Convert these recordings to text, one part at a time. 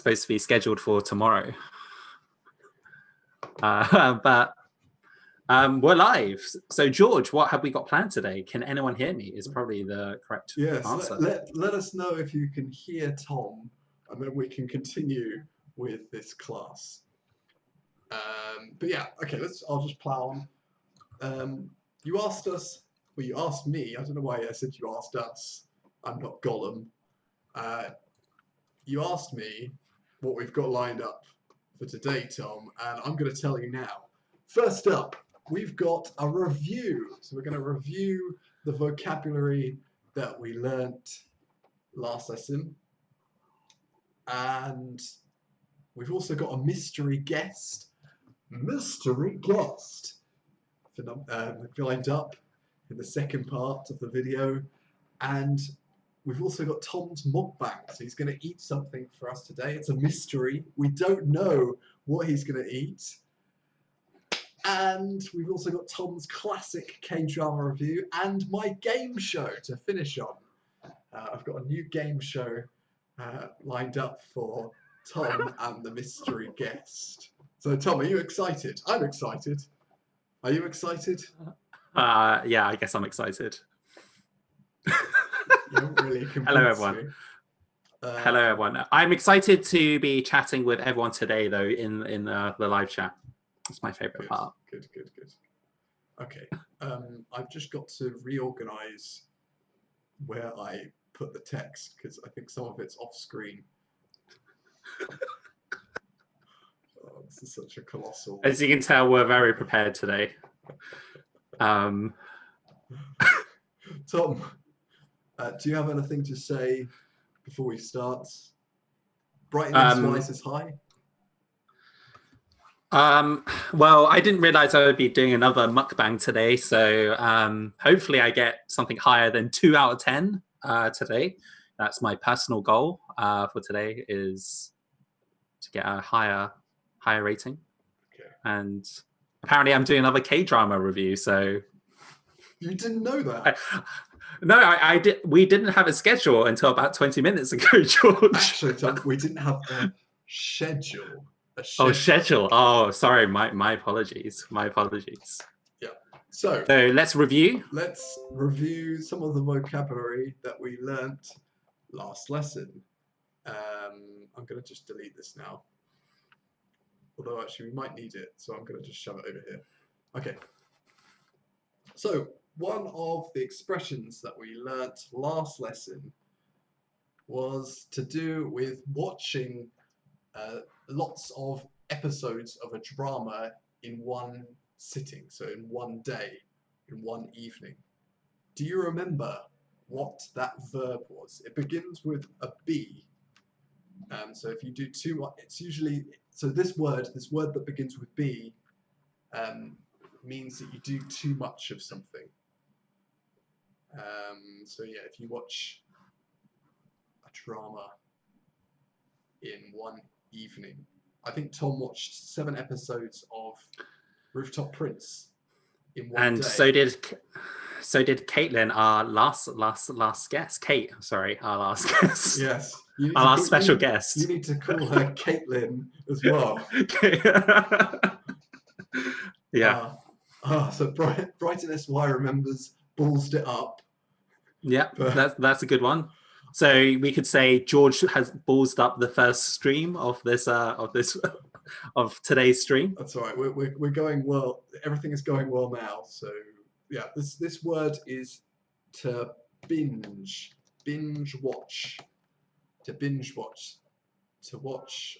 supposed to be scheduled for tomorrow. But we're live. So, George, what have we got planned today? Can anyone hear me? Is probably the correct answer. Let us know if you can hear Tom, and then we can continue with this class. But yeah, okay, I'll just plow on. You asked us, well, you asked me, I don't know why I said you asked us, I'm not Gollum. You asked me what we've got lined up for today, Tom, and I'm going to tell you now. First up, we've got a review. So we're going to review the vocabulary that we learnt last lesson. And we've also got a mystery guest. Lined up in the second part of the video. And we've also got Tom's mukbang. So he's going to eat something for us today. It's a mystery. We don't know what he's going to eat. And we've also got Tom's classic K-drama review and my game show to finish on. I've got a new game show lined up for Tom and the mystery guest. So Tom, are you excited? I'm excited. Are you excited? Yeah, I guess I'm excited. You haven't really convinced Hello, everyone. me. Hello, everyone. I'm excited to be chatting with everyone today, though, in the live chat. It's my favorite part. Good. Okay, I've just got to reorganize where I put the text because I think some of it's off screen. Oh, this is such a colossal. As you can tell, we're very prepared today. Tom, do you have anything to say before we start? Brightness twice as high. Well, I didn't realize I would be doing another mukbang today, so hopefully I get something higher than 2 out of 10 today. That's my personal goal for today, is to get a higher rating. Okay. And apparently I'm doing another K-drama review, so... You didn't know that? No, I did. We didn't have a schedule until about 20 minutes ago, George. Actually, Tom, we didn't have a schedule. Oh, schedule. Oh, sorry. My apologies. My apologies. Yeah. So let's review. Let's review some of the vocabulary that we learnt last lesson. I'm going to just delete this now. Although actually we might need it, so I'm going to just shove it over here. Okay. So one of the expressions that we learnt last lesson was to do with watching lots of episodes of a drama in one sitting, so in one day, in one evening. Do you remember what that verb was? It begins with a B. So if you do too much, it's usually, so this word that begins with B means that you do too much of something. So yeah, if you watch a drama in one evening. I think Tom watched 7 episodes of Rooftop Prince in one day. And so did Caitlin, our last guest. Kate, sorry, our last guest. Yes. Our last special guest. You need to call her Caitlin as well. Yeah. So Brighton SY remembers Ballsed It Up. Yeah, that's a good one. So we could say George has ballsed up the first stream of this of today's stream. That's all right. We're going well. Everything is going well now. So yeah, this word is to binge watch, to watch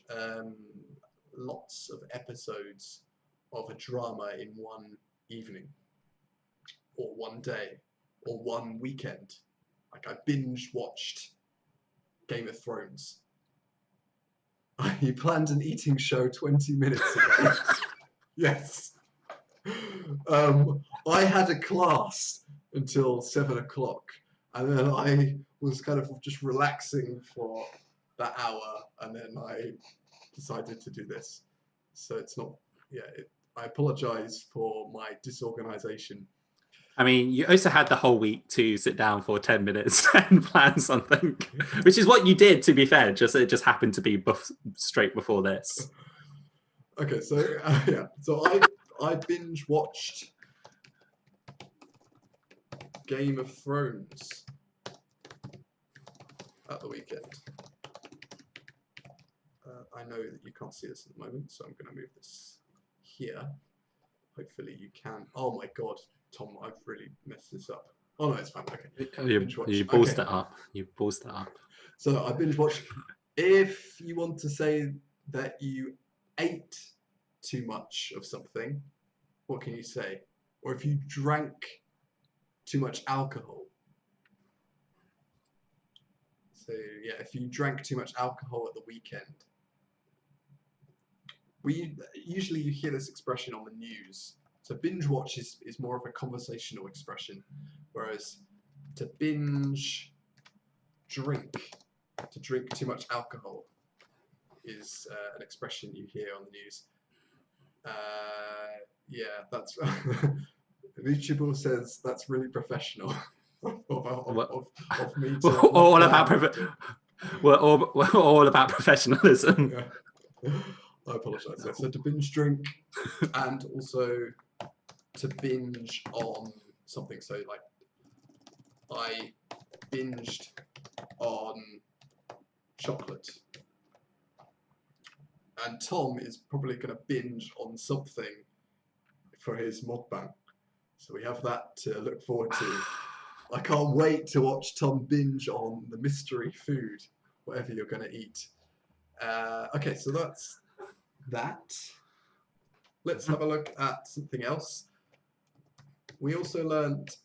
lots of episodes of a drama in one evening, or one day, or one weekend. Like I binge watched Game of Thrones. You planned an eating show 20 minutes ago. Yes. I had a class until 7 o'clock, and then I was kind of just relaxing for that hour, and then I decided to do this. So it's not, yeah, I apologize for my disorganization. I mean, you also had the whole week to sit down for 10 minutes and plan something, which is what you did, to be fair. It just happened to be straight before this. Okay, so yeah, so I binge watched Game of Thrones at the weekend. I know that you can't see this at the moment, so I'm going to move this here. Hopefully you can. Oh my god, Tom, I've really messed this up. Oh no, it's fine. Okay. You ballsed it up. You ballsed it up. So I binge watched. If you want to say that you ate too much of something, what can you say? Or if you drank too much alcohol. So yeah, if you drank too much alcohol at the weekend. Usually you hear this expression on the news. So binge watch is more of a conversational expression, whereas to binge drink, to drink too much alcohol, is an expression you hear on the news. Yeah, that's Reachable says that's really professional of me. We're all about professionalism. Yeah. I apologise. I said to binge drink and also to binge on something. So like I binged on chocolate. And Tom is probably going to binge on something for his mukbang. So we have that to look forward to. I can't wait to watch Tom binge on the mystery food, whatever you're going to eat. Okay, so that's that. Let's have a look at something else. We also learned,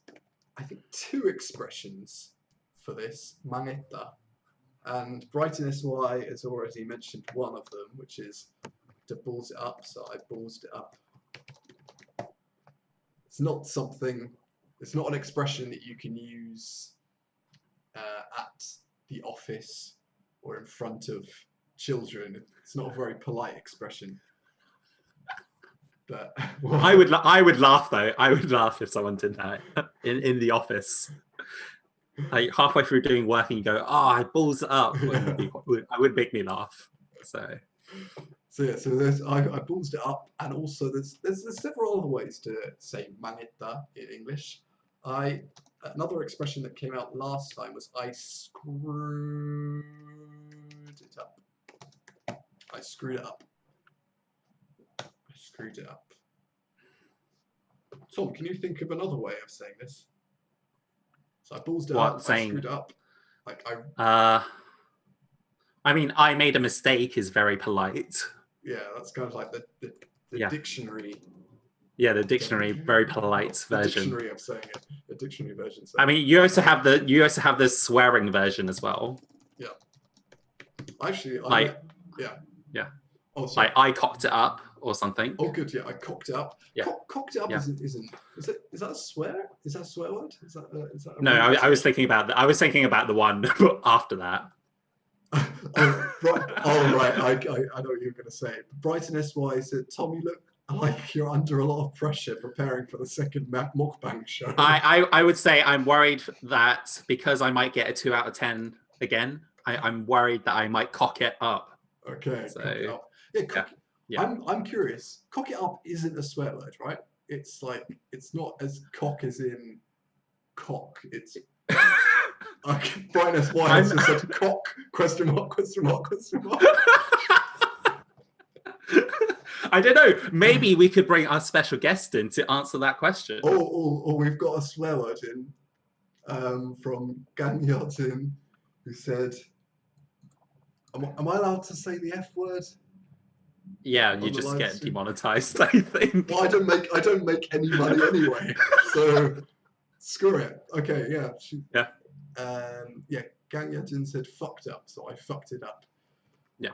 I think, 2 expressions for this, maneta. And Brighton SY has already mentioned one of them, which is to balls it up. So I ballsed it up. It's not an expression that you can use at the office or in front of children. It's not a very polite expression. But I would laugh though. I would laugh if someone did that in the office. Like halfway through doing work and you go, "Oh, I balls it up." I would make me laugh. So yeah, so I ballsed it up, and also there's several other ways to say manita in English. Another expression that came out last time was I screwed it up. I screwed it up. I screwed it up. Tom, can you think of another way of saying this? So I ballsed it up. I screwed it up. Like I mean, I made a mistake is very polite. Yeah, that's kind of like the dictionary. Yeah, the dictionary, very polite version. The dictionary of saying it. The dictionary version. I mean, you also have the swearing version as well. Yeah. Actually, yeah. Oh, sorry. Like I cocked it up or something. Oh, good. Yeah, I cocked it up. Yeah. Cocked it up isn't. Is that a swear? Is that a swear word? Is that no, I was thinking about I was thinking about the one after that. Oh, right. Oh, right. I know what you're going to say. Brighton SY said, Tom, you look like you're under a lot of pressure preparing for the second mukbang show. I would say I'm worried that because I might get a 2 out of 10 again, I'm worried that I might cock it up. Okay. So, cock it up. Yeah. I'm curious. Cock it up isn't a swear word, right? It's like, it's not as cock as in cock. It's... Brighton SY has just said cock, question mark. I don't know. Maybe we could bring our special guest in to answer that question. Or we've got a swear word in from Ganyatin, who said, am I allowed to say the F word? Yeah, you just get demonetized, I think. Well, I don't make any money anyway, so screw it. Okay, yeah. Ganyatin said fucked up, so I fucked it up. Yeah.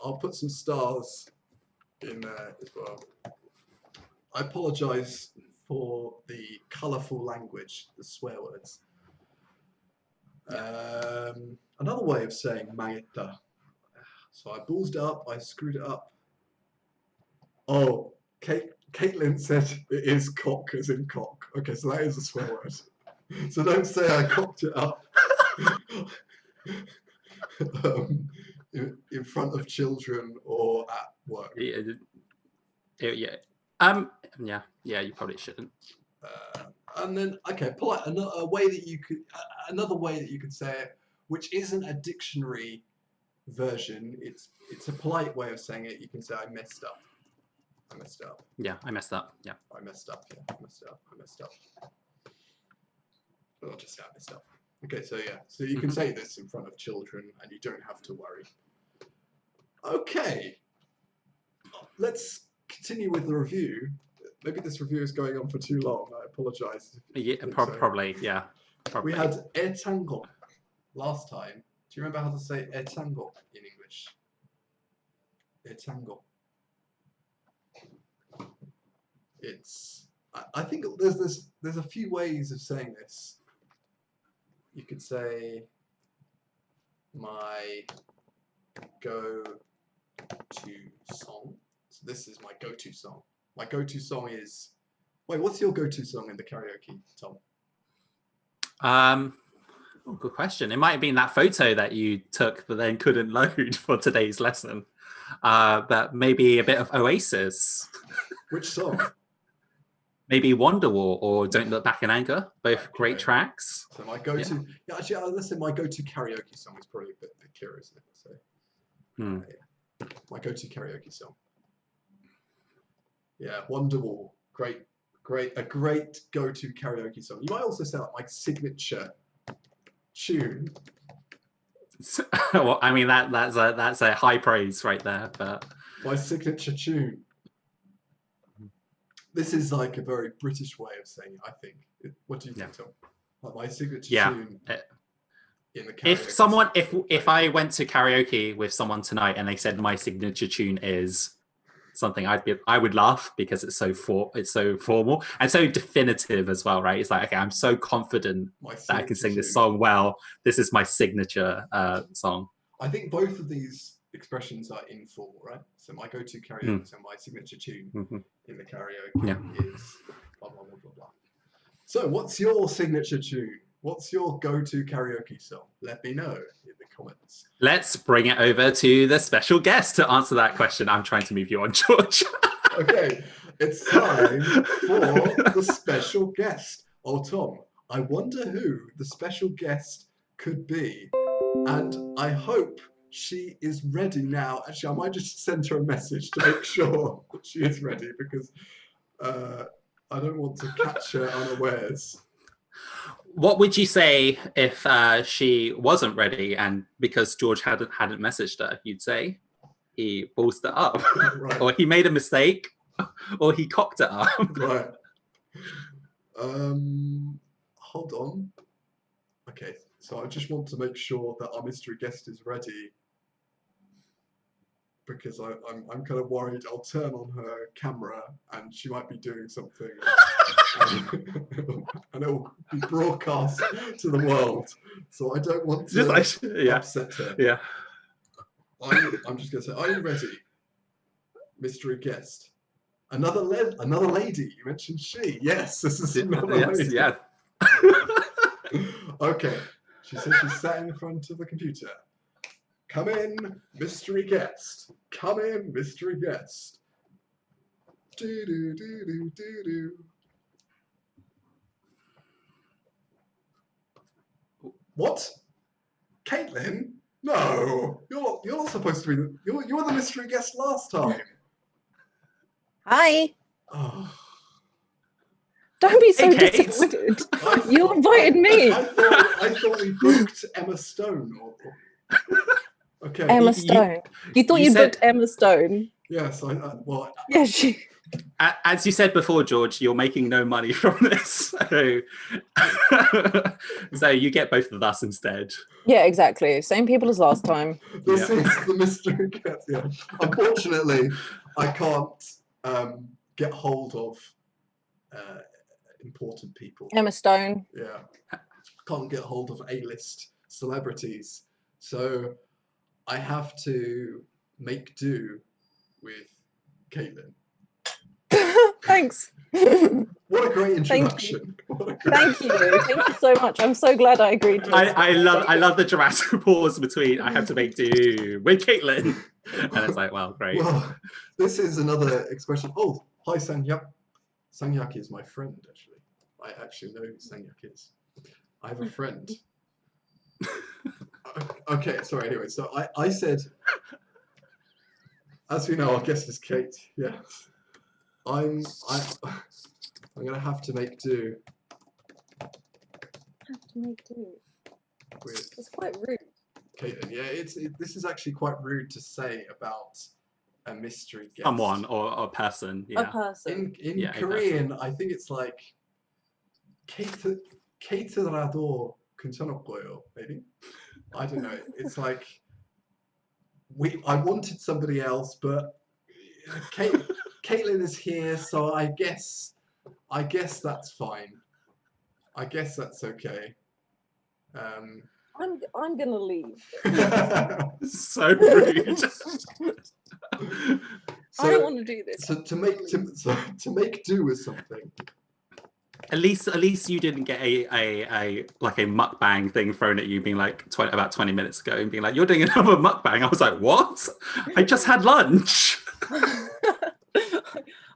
I'll put some stars in there as well. I apologise for the colourful language, the swear words. Another way of saying maeta. So I ballsed it up, I screwed it up. Oh, Caitlin said it is cock as in cock. Okay, so that is a swear word. So don't say I cocked it up in front of children or at work. Yeah. You probably shouldn't. And then, okay, polite. Another way that you could say it, which isn't a dictionary version. It's a polite way of saying it. You can say I messed up. I messed up. Yeah, I messed up. Yeah. I messed up. Yeah, I messed up. I messed up. I'll just say I messed up. Okay, so yeah, so you can say this in front of children, and you don't have to worry. Okay, let's continue with the review. Maybe this review is going on for too long. I apologise. Yeah, probably. Yeah. Probably. We had tango last time. Do you remember how to say tango in English? Tango. It's. I think there's a few ways of saying this. You could say my go-to song. So this is my go-to song. My go-to song is. Wait, what's your go-to song in the karaoke, Tom? Good question. It might have been that photo that you took, but then couldn't load for today's lesson. But maybe a bit of Oasis. Which song? Maybe Wonderwall or Don't Look Back in Anger. Both great tracks. So my go-to. Yeah, actually, let's say my go-to karaoke song is probably a bit Kira, isn't it? So. Yeah. My go-to karaoke song. Yeah, Wonderwall. Great, a great go-to karaoke song. You might also say like my signature tune. Well, I mean that's a high praise right there, but my signature tune. This is like a very British way of saying it, I think. What do you think, Tom? Like my signature tune in the karaoke. If I went to karaoke with someone tonight and they said my signature tune is something, I would laugh because it's so formal and so definitive as well, right? It's like, okay, I'm so confident that I can sing this song well. This is my signature song. I think both of these expressions are informal, right? So my go-to karaoke, so my signature tune in the karaoke is blah blah blah blah blah. So what's your signature tune? What's your go-to karaoke song? Let me know in the comments. Let's bring it over to the special guest to answer that question. I'm trying to move you on, George. Okay, it's time for the special guest. Oh, Tom, I wonder who the special guest could be. And I hope she is ready now. Actually, I might just send her a message to make sure that she is ready because I don't want to catch her unawares. What would you say if she wasn't ready, and because George hadn't messaged her, you'd say he ballsed it up, right. Or he made a mistake, or he cocked it up. Right. Hold on. Okay, so I just want to make sure that our mystery guest is ready because I'm kind of worried I'll turn on her camera and she might be doing something and it will be broadcast to the world. So I don't want to upset her. Yeah. I'm just going to say, are you ready, mystery guest? Another lady. You mentioned she. Yes, this is another lady. Yeah. Okay. She says she sat in front of the computer. Come in, mystery guest. Come in, mystery guest. Do do do do do do. What? Caitlin? No, you're not supposed to be. You were the mystery guest last time. Hi. Oh. Don't be so disappointed. You invited me. I thought we booked Emma Stone. Okay. Emma Stone. You thought you booked Emma Stone? Yes. Well. Yeah, she. As you said before, George, you're making no money from this, so you get both of us instead. Yeah, exactly. Same people as last time. This is the mystery guest. Yeah. Unfortunately, I can't get hold of important people. Emma Stone. Yeah. Can't get hold of A-list celebrities, so I have to make do with Caitlin. Thanks. What a great introduction. Thank you so much. I'm so glad I agreed to it. I love the dramatic pause between I have to make do with Caitlin, and it's like, well, great. Well, this is another expression. Oh, hi Sangyak. Sangyak is my friend, actually. I actually know who Sangyak is. I have a friend. Okay, sorry. Anyway, so I said, as we know, our guest is Kate. Yes, I'm gonna have to make do. With It's quite rude. Caitlin. Yeah, this is actually quite rude to say about a mystery guest. Someone or a person. A Yeah. person. In Korean, I think it's like Kate라도 괜찮을 거예요, maybe. I don't know. It's like I wanted somebody else, but Caitlin is here, so I guess that's fine. I guess that's okay. I'm gonna leave. So rude. I don't want to do this. So to make do with something. At least you didn't get a mukbang thing thrown at you, being like about 20 minutes ago, and being like, "You're doing another mukbang." I was like, "What? I just had lunch."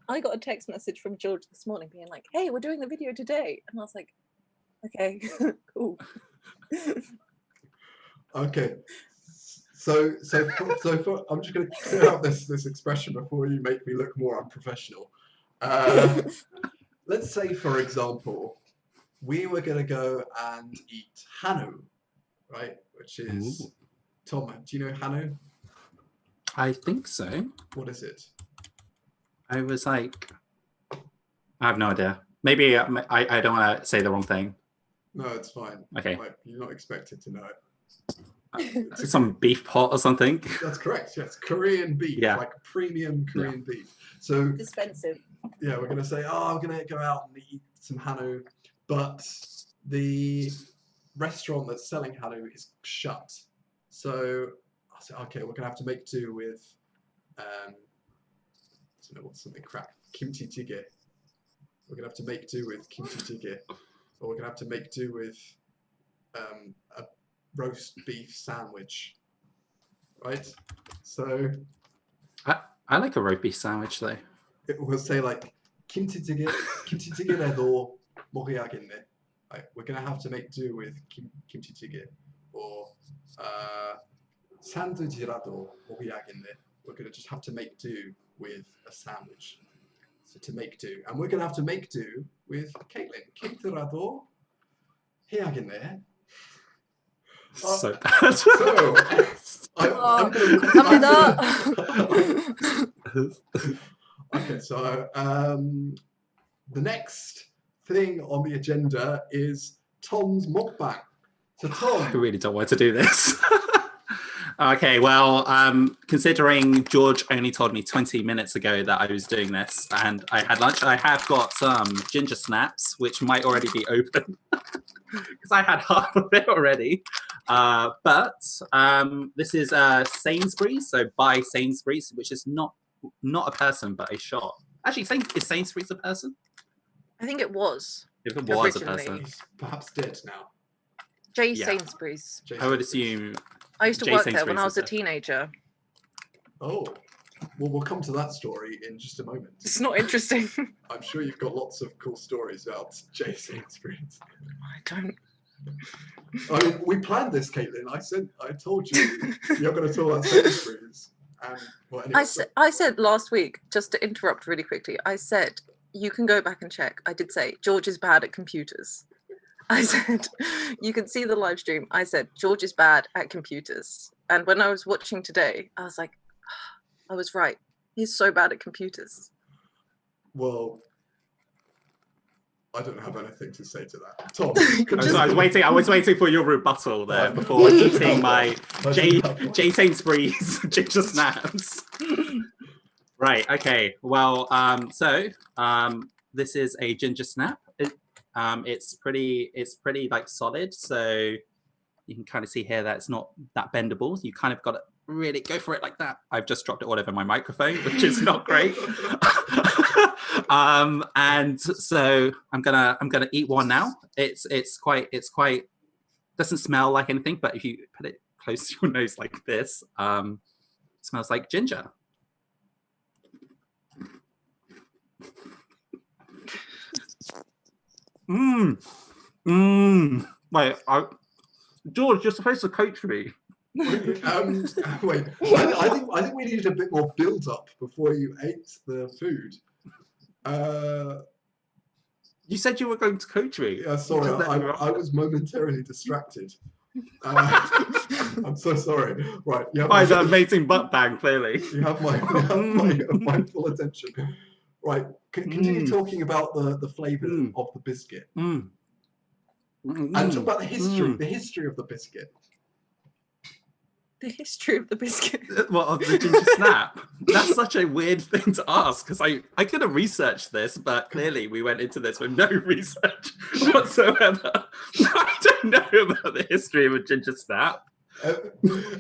I got a text message from George this morning being like, "Hey, we're doing the video today," and I was like, "Okay, cool." Okay. So I'm just going to clear out this expression before you make me look more unprofessional. Let's say, for example, we were going to go and eat Hanu, right? Which is, Ooh. Tom, do you know Hanu? I think so. What is it? I was like, I have no idea. Maybe I don't want to say the wrong thing. No, it's fine. Okay. Like, you're not expected to know it. Some beef pot or something. That's correct. Yes, Korean beef, Yeah. like premium Korean beef. So Expensive. yeah, we're gonna say, oh, I'm gonna go out and eat some Hanu, but the restaurant that's selling Hanu is shut. So I said, okay, we're gonna have to make do with, I don't know what's something crap, kimchi jjigae. We're gonna have to make do with kimchi jjigae, or we're gonna have to make do with a roast beef sandwich, right? So I like a roast beef sandwich though. it will say like kimchi jjigae라도 먹어야겠네. Like, we're gonna have to make do with kimchi jjigae, or 산두지라도 먹어야겠네. We're gonna just have to make do with a sandwich. So to make do, and we're gonna have to make do with Caitlin. Kate라도 해야겠네. So bad. So I'm 감사합니다. Okay, so the next thing on the agenda is Tom's mukbang. So I Tom, really don't want to do this. Okay, well, considering George only told me 20 minutes ago that I was doing this and I had lunch, I have got some ginger snaps, which might already be open because I had half of it already. But this is Sainsbury's, so by Sainsbury's, which is not a person, but a shop. Actually, is Sainsbury's a person? I think it was. If it was a Originally. person, he's perhaps dead now. Jay Yeah. Sainsbury's. I would assume. I used to Jay work there when Sainsbury's I was a is teenager. Oh, well, we'll come to that story in just a moment. It's not interesting. I'm sure you've got lots of cool stories about Jay Sainsbury's. I don't. I mean, we planned this, Caitlin. I told you you're going to talk about Sainsbury's. And well, anyway, I said last week, just to interrupt really quickly, I said, you can go back and check. I did say, George is bad at computers. I said, you can see the live stream. I said, George is bad at computers. And when I was watching today, I was like, I was right. He's so bad at computers. well, I don't have anything to say to that. Tom, I was waiting for your rebuttal there before eating my Jay Sainsbury's ginger snaps. Right. Okay. Well, this is a ginger snap. It's pretty like solid, so you can kind of see here that it's not that bendable. You kind of got to really go for it like that. I've just dropped it all over my microphone, which is not great. And so I'm gonna eat one now. It's quite doesn't smell like anything, but if you put it close to your nose like this, it smells like ginger. Wait, George, you're supposed to coach me. Wait, I think we needed a bit more build-up before you ate the food. You said you were going to coach me. Yeah, sorry, I was momentarily distracted. I'm so sorry. Right, you have by the amazing mukbang, clearly. You have my full attention. Right, continue talking about the flavour of the biscuit. And talk about the history of the biscuit. The history of the biscuit. What, of the ginger snap? That's such a weird thing to ask, because I could have researched this, but clearly we went into this with no research whatsoever. I don't know about the history of a ginger snap.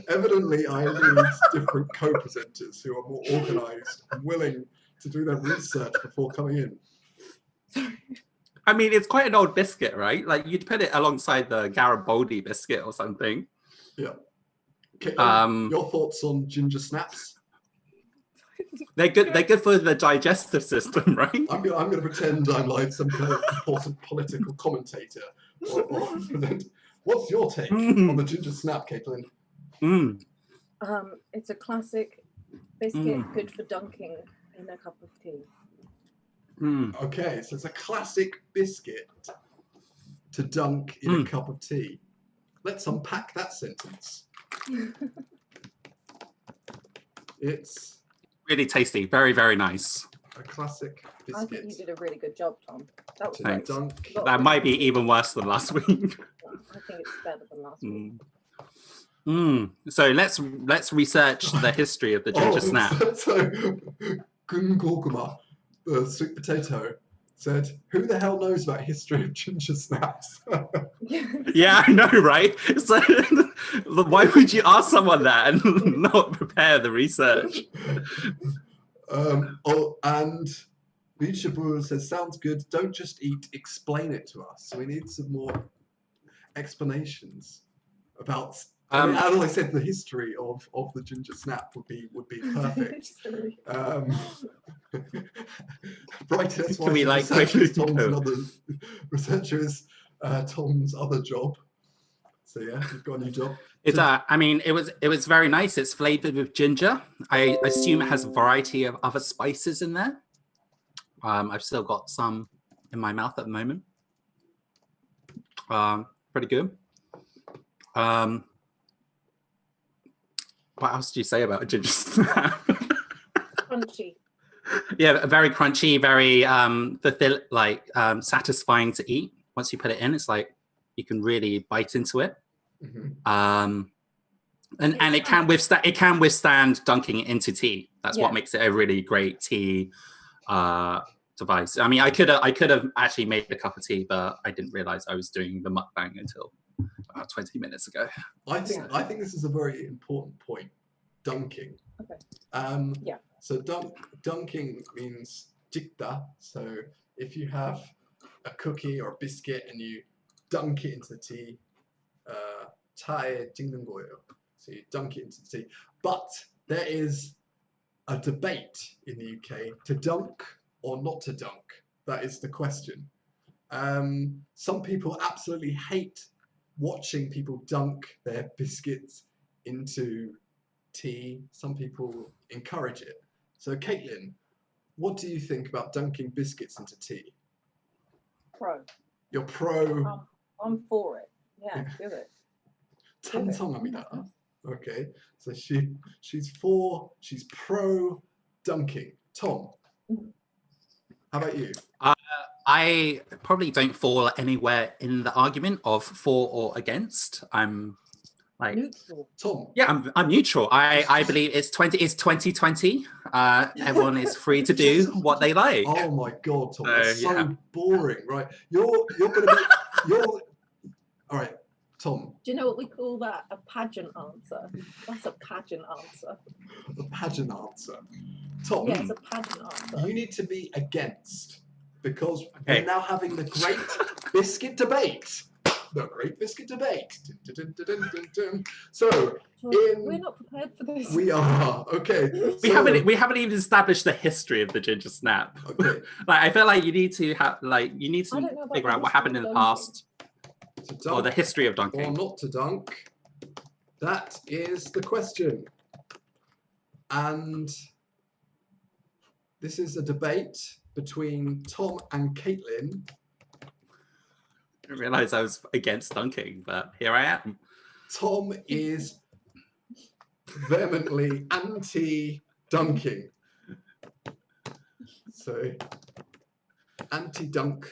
Evidently, I need different co-presenters who are more organised and willing to do their research before coming in. I mean, it's quite an old biscuit, right? Like, you'd put it alongside the Garibaldi biscuit or something. Yeah. Your thoughts on ginger snaps? They're good for the digestive system, right? I'm going to pretend I'm like some kind of important political commentator. What's your take on the ginger snap, Caitlin? It's a classic biscuit, good for dunking in a cup of tea. Okay, so it's a classic biscuit to dunk in a cup of tea. Let's unpack that sentence. It's really tasty, very, very nice. A classic biscuit. I think you did a really good job, Tom. That was Thanks. Dunk. That might be even worse than last week. I think it's better than last week. So let's research the history of the ginger snap. So Gungoguma, the sweet potato, said, "Who the hell knows about history of ginger snaps?" Yeah, I know, right? So, why would you ask someone that and not prepare the research? And Lichabu says, "Sounds good. Don't just eat. Explain it to us. We need some more explanations about." As I said, the history of the ginger snap would be perfect. Right, that's why Tom's another researcher is Tom's other job. So yeah, you've got a new job. It's I mean, it was very nice. It's flavored with ginger. I assume it has a variety of other spices in there. I've still got some in my mouth at the moment. Pretty good. What else do you say about a ginger snap? Crunchy. Yeah, very crunchy, very satisfying to eat. Once you put it in, it's like you can really bite into it. And it can withstand dunking it into tea. That's what makes it a really great tea device. I mean, I could have actually made a cup of tea, but I didn't realize I was doing the mukbang until about 20 minutes ago. I think this is a very important point. Dunking. Okay. So dunking means jikta. So if you have a cookie or a biscuit and you dunk it into the tea, 차에 찍는 거예요. So you dunk it into the tea. But there is a debate in the UK to dunk or not to dunk. That is the question. Some people absolutely hate watching people dunk their biscuits into tea. Some people encourage it. So Caitlin, what do you think about dunking biscuits into tea? Pro. You're pro. I'm for it. Yeah, do it. 찬성합니다. Okay, so she's pro dunking. Tom, how about you? I probably don't fall anywhere in the argument of for or against. I'm like neutral. Tom. Yeah, I'm neutral. I believe it's 2020. Everyone is free to do what they like. Oh my God, Tom, that's so boring, right? You're gonna be all right, Tom. Do you know what we call that? A pageant answer. That's a pageant answer. A pageant answer. Tom, Yeah, it's a pageant answer. you need to be against, because Okay. we're now having the great biscuit debate. The great biscuit debate. Dun, dun, dun, dun, dun, dun. So, We're not prepared for this. we are. Okay. We haven't even established the history of the ginger snap. Okay. Like, I feel like you need to I don't know about figure the out what history happened of in the dunking. past, To or the dunk history of or dunking. not to dunk. That is the question. And this is a debate between Tom and Caitlin. I didn't realize I was against dunking, but here I am. Tom is vehemently anti-dunking. So, anti-dunk.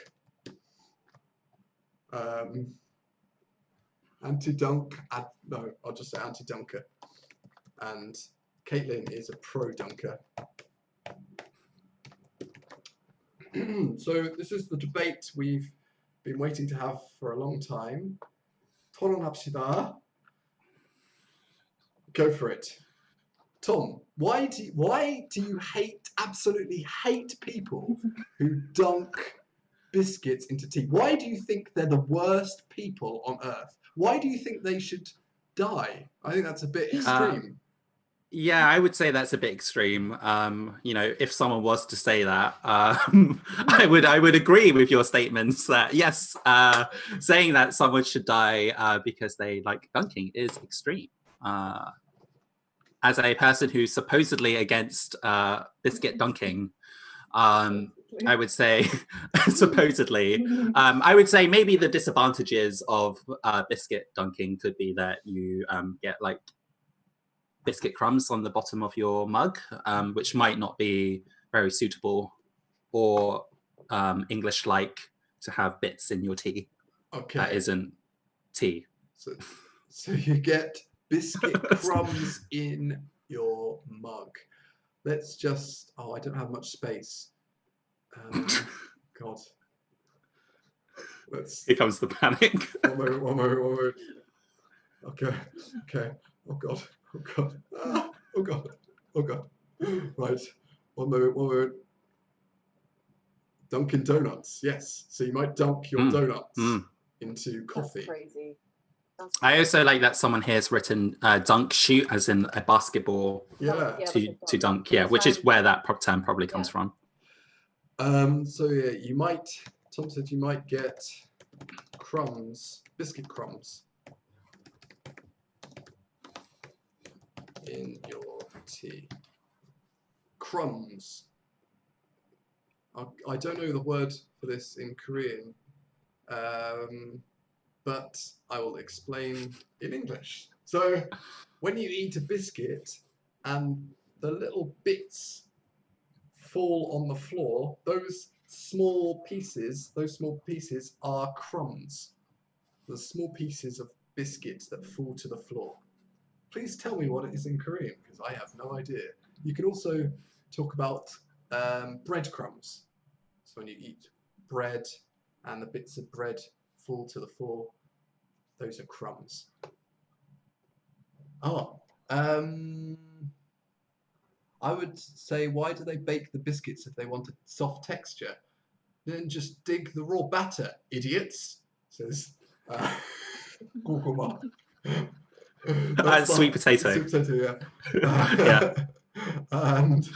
Anti-dunk. No, I'll just say anti-dunker. And Caitlin is a pro-dunker. So this is the debate we've been waiting to have for a long time. 토론합시다. Go for it. Tom, why do you absolutely hate people who dunk biscuits into tea? Why do you think they're the worst people on earth? Why do you think they should die? I think that's a bit extreme. Yeah, I would say that's a bit extreme. You know, if someone was to say that, I would agree with your statements that yes, saying that someone should die because they like dunking is extreme. As a person who's supposedly against biscuit dunking, I would say supposedly, I would say maybe the disadvantages of biscuit dunking could be that you get like biscuit crumbs on the bottom of your mug, which might not be very suitable or English-like to have bits in your tea. Okay. That isn't tea. So you get biscuit crumbs in your mug. Let's just, I don't have much space. God. Here comes the panic. One moment. Okay. Oh God. Right. One moment. Dunkin' Donuts. Yes. So you might dunk your donuts into coffee. That's crazy. I also like that someone here has written dunk shoot as in a basketball to dunk. Yeah, which is where that term probably comes from. So yeah, Tom said you might get crumbs, biscuit crumbs in your tea. Crumbs. I don't know the word for this in Korean, but I will explain in English. So when you eat a biscuit and the little bits fall on the floor, those small pieces are crumbs. The small pieces of biscuits that fall to the floor. Please tell me what it is in Korean, because I have no idea. You can also talk about breadcrumbs. So when you eat bread and the bits of bread fall to the floor, those are crumbs. I would say, why do they bake the biscuits if they want a soft texture? Then just dig the raw batter, idiots, says Guguma. Sweet potato. Sweet potato, yeah. Yeah. And,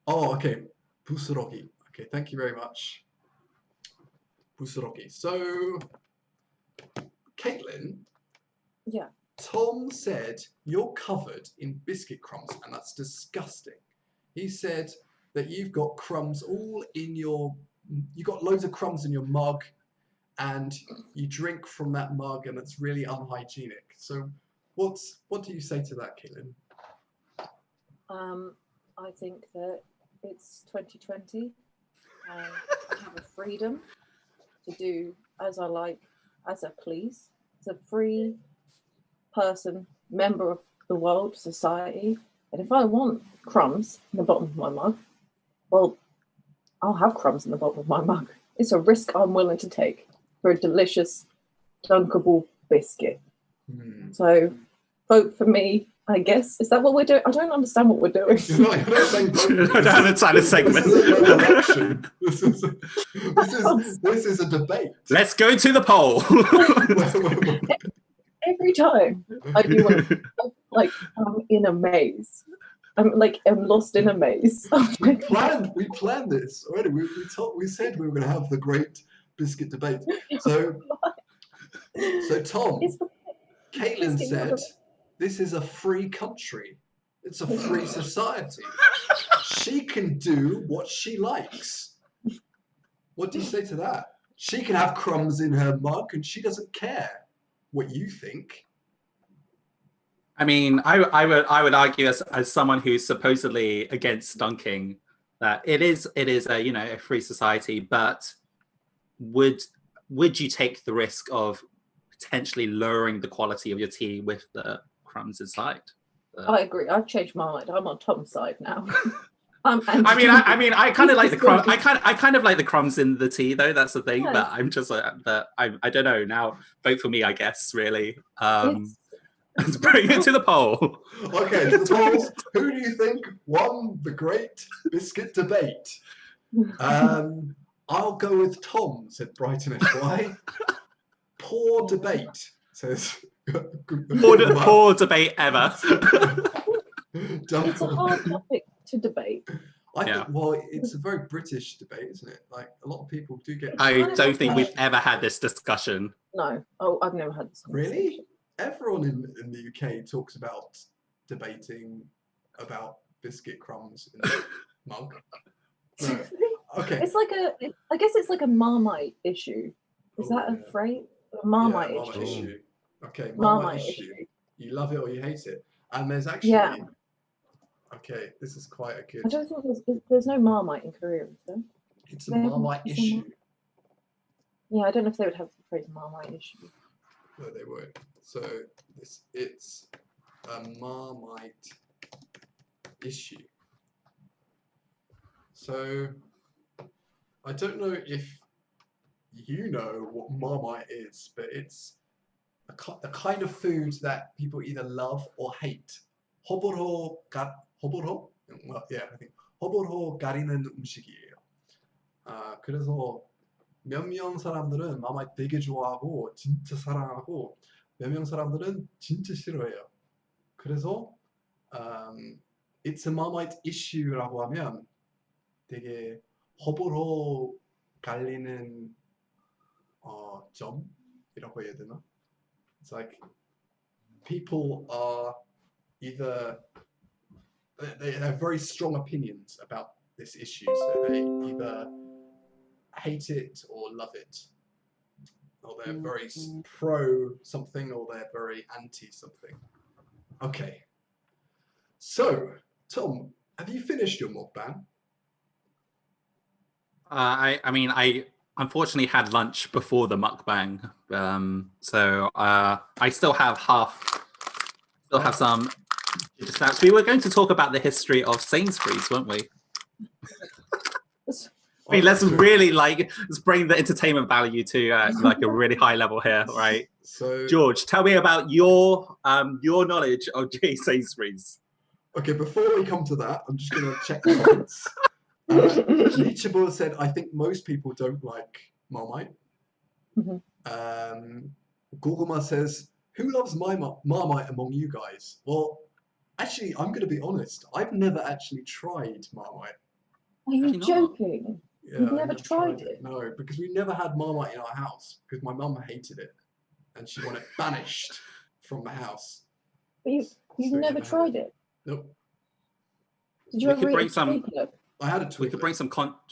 okay, busurogi. Okay, thank you very much. Busurogi. So, Caitlin. Yeah. Tom said you're covered in biscuit crumbs, and that's disgusting. He said that you've got crumbs all in you've got loads of crumbs in your mug, and you drink from that mug, and it's really unhygienic. So what do you say to that, Caitlin? I think that it's 2020, and I have a freedom to do as I like, as I please. It's a free person, member of the world, society, and if I want crumbs in the bottom of my mug, well, I'll have crumbs in the bottom of my mug. It's a risk I'm willing to take for a delicious, dunkable biscuit. So vote for me I guess. Is that what we're doing? I don't understand what we're doing. No, you're not saying both. I don't understand the segment. This is an election. This is a debate. Let's go to the poll. Every time I do one, like I'm in a maze. I'm lost in a maze. We planned this already. We said we were going to have the great biscuit debate. So Tom, Caitlin said, this is a free country. It's a free society. She can do what she likes. What do you say to that? She can have crumbs in her mug and she doesn't care what you think. I mean, I would argue as someone who's supposedly against dunking that it is a a free society, but would you take the risk of potentially lowering the quality of your tea with the crumbs inside? I agree. I've changed my mind. I'm on Tom's side now. I kind of like the crumbs. I kind of like the crumbs in the tea, though. That's the thing. Yeah. But I'm just I don't know. Now, vote for me, I guess. Really. Let's bring it to the poll. Okay, the polls. Who do you think won the great biscuit debate? I'll go with Tom, said Brighton FY. Poor debate, says. Poor debate ever. It's a hard topic to debate. I think, well, it's a very British debate, isn't it? Like, a lot of people do get... I don't think we've ever had this discussion. No. Oh, I've never had this conversation. Really? Everyone in the UK talks about debating about biscuit crumbs in the mug. No. Okay. It's like I guess it's like a Marmite issue. Is that a phrase? A Marmite issue. Okay, Marmite issue. You love it or you hate it. And there's actually... Okay, this is quite a good... I don't think there's no Marmite in Korea, is there? It's a Marmite issue. Yeah, I don't know if they would have the phrase Marmite issue. No, they would. So it's a Marmite issue. So I don't know if you know what Marmite is, but it's a kind of food that people either love or hate. 호불호? Well, yeah, I think 호불호 가리는 음식이에요. 그래서 몇 명 사람들은 마마이 되게 좋아하고 진짜 사랑하고 몇 명 사람들은 진짜 싫어해요. 그래서 it's a Marmite issue라고 하면 되게 호불호 갈리는 점이라고 해야 되나? It's like people are either they have very strong opinions about this issue, so they either hate it or love it, or they're very pro something or they're very anti something. Okay, so Tom, have you finished your mukbang? I mean, I unfortunately had lunch before the mukbang, so I still have some snacks. We were going to talk about the history of Sainsbury's, weren't we? I mean, let's bring the entertainment value to like a really high level here, right? So, George, tell me about your knowledge of J. Sainsbury's. Okay, before we come to that, I'm just going to check the comments. Lichable said, I think most people don't like Marmite. Guguma says, who loves Marmite among you guys? Well, actually, I'm going to be honest. I've never actually tried Marmite. Are you joking? Yeah, You've never tried it? No, because we never had Marmite in our house because my mum hated it and she wanted it banished from the house. But you've never tried it? Nope. Did you ever bring eat some? I had a tweet. We could bring some contraband.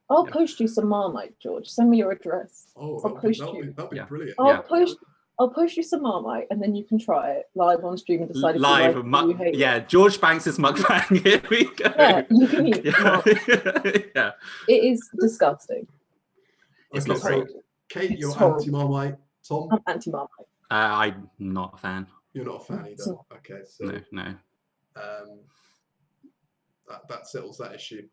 I'll post you some Marmite, George. Send me your address. Oh, I'll post you. That'd be brilliant. I'll post you some Marmite, and then you can try it live on stream and decide if you like it or you hate it. George Banks' mukbang. Here we go. Yeah, you can eat Marmite. Yeah. It is disgusting. It's not great. Kate, you're anti-Marmite. Tom? I'm anti-Marmite. I'm not a fan. You're not a fan either. Okay, so no. That settles that issue.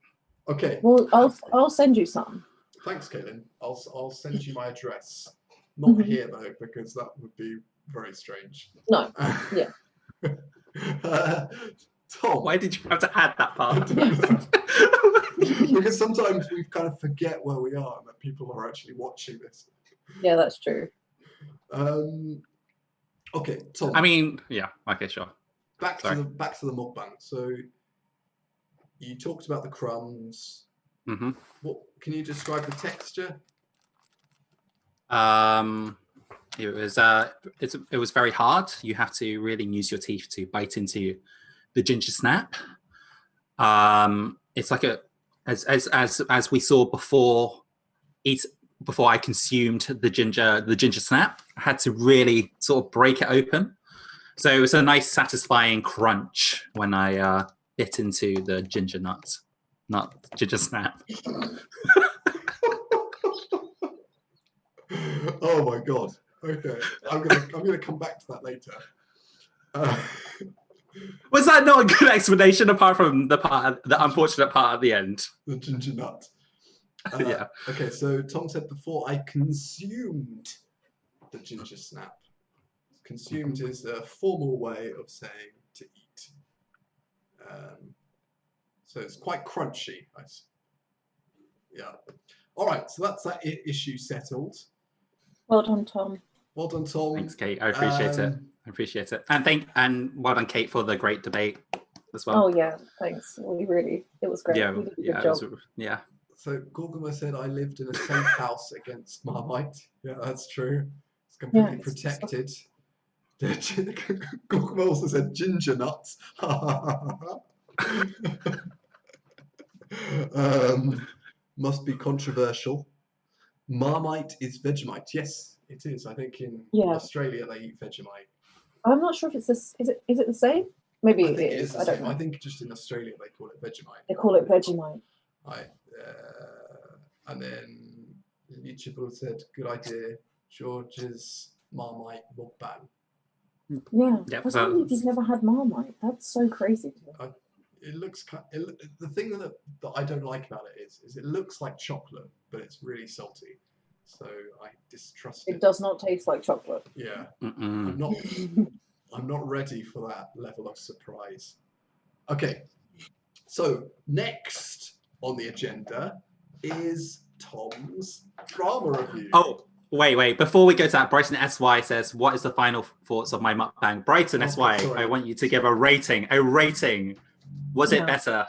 Okay. Well, I'll send you some. Thanks, Caitlin. I'll send you my address. Not here though, because that would be very strange. No. Yeah. Tom. Why did you have to add that part? Because sometimes we kind of forget where we are and that people are actually watching this. Yeah, that's true. Okay, Tom. I mean, yeah. Okay, sure. Back to the mukbang. So you talked about the crumbs. Mm-hmm. What can you describe the texture? It was very hard. You have to really use your teeth to bite into the ginger snap. It's like as we saw before I consumed the ginger snap, I had to really sort of break it open. So it was a nice satisfying crunch when I bit into the ginger snap. Oh my god. Okay. I'm gonna come back to that later. Was that not a good explanation apart from the unfortunate part at the end? The ginger nut. Yeah. Okay, so Tom said before I consumed the ginger snap. Consumed is a formal way of saying to eat. So it's quite crunchy. Yeah. All right, so that's that issue settled. Well done, Tom. Well done, Tom. Thanks, Kate. I appreciate it. I appreciate it. And well done, Kate, for the great debate as well. Oh yeah, thanks. It was great. Yeah, We did a yeah, good job. yeah. So Gorgama said I lived in a safe house against Marmite. Yeah, that's true. It's completely protected. Gorgama also said ginger nuts. Must be controversial. Marmite is Vegemite. Yes, it is. I think in Australia they eat Vegemite. I'm not sure if it's this. Is it the same? Maybe it is. I don't know. I think just in Australia they call it Vegemite. They call it Vegemite. Right. And then Lichable said, "Good idea, George's Marmite mukbang." Yeah. Yep, I can't believe you've never had Marmite. That's so crazy to me. It looks the thing that I don't like about it is it looks like chocolate, but it's really salty. So I distrust it. It does not taste like chocolate. Yeah. Mm-mm. I'm not ready for that level of surprise. Okay. So next on the agenda is Tom's drama review. Oh, wait. Before we go to that, Brighton SY says, what is the final thoughts of my mukbang? Brighton SY, sorry. I want you to give a rating. Was it better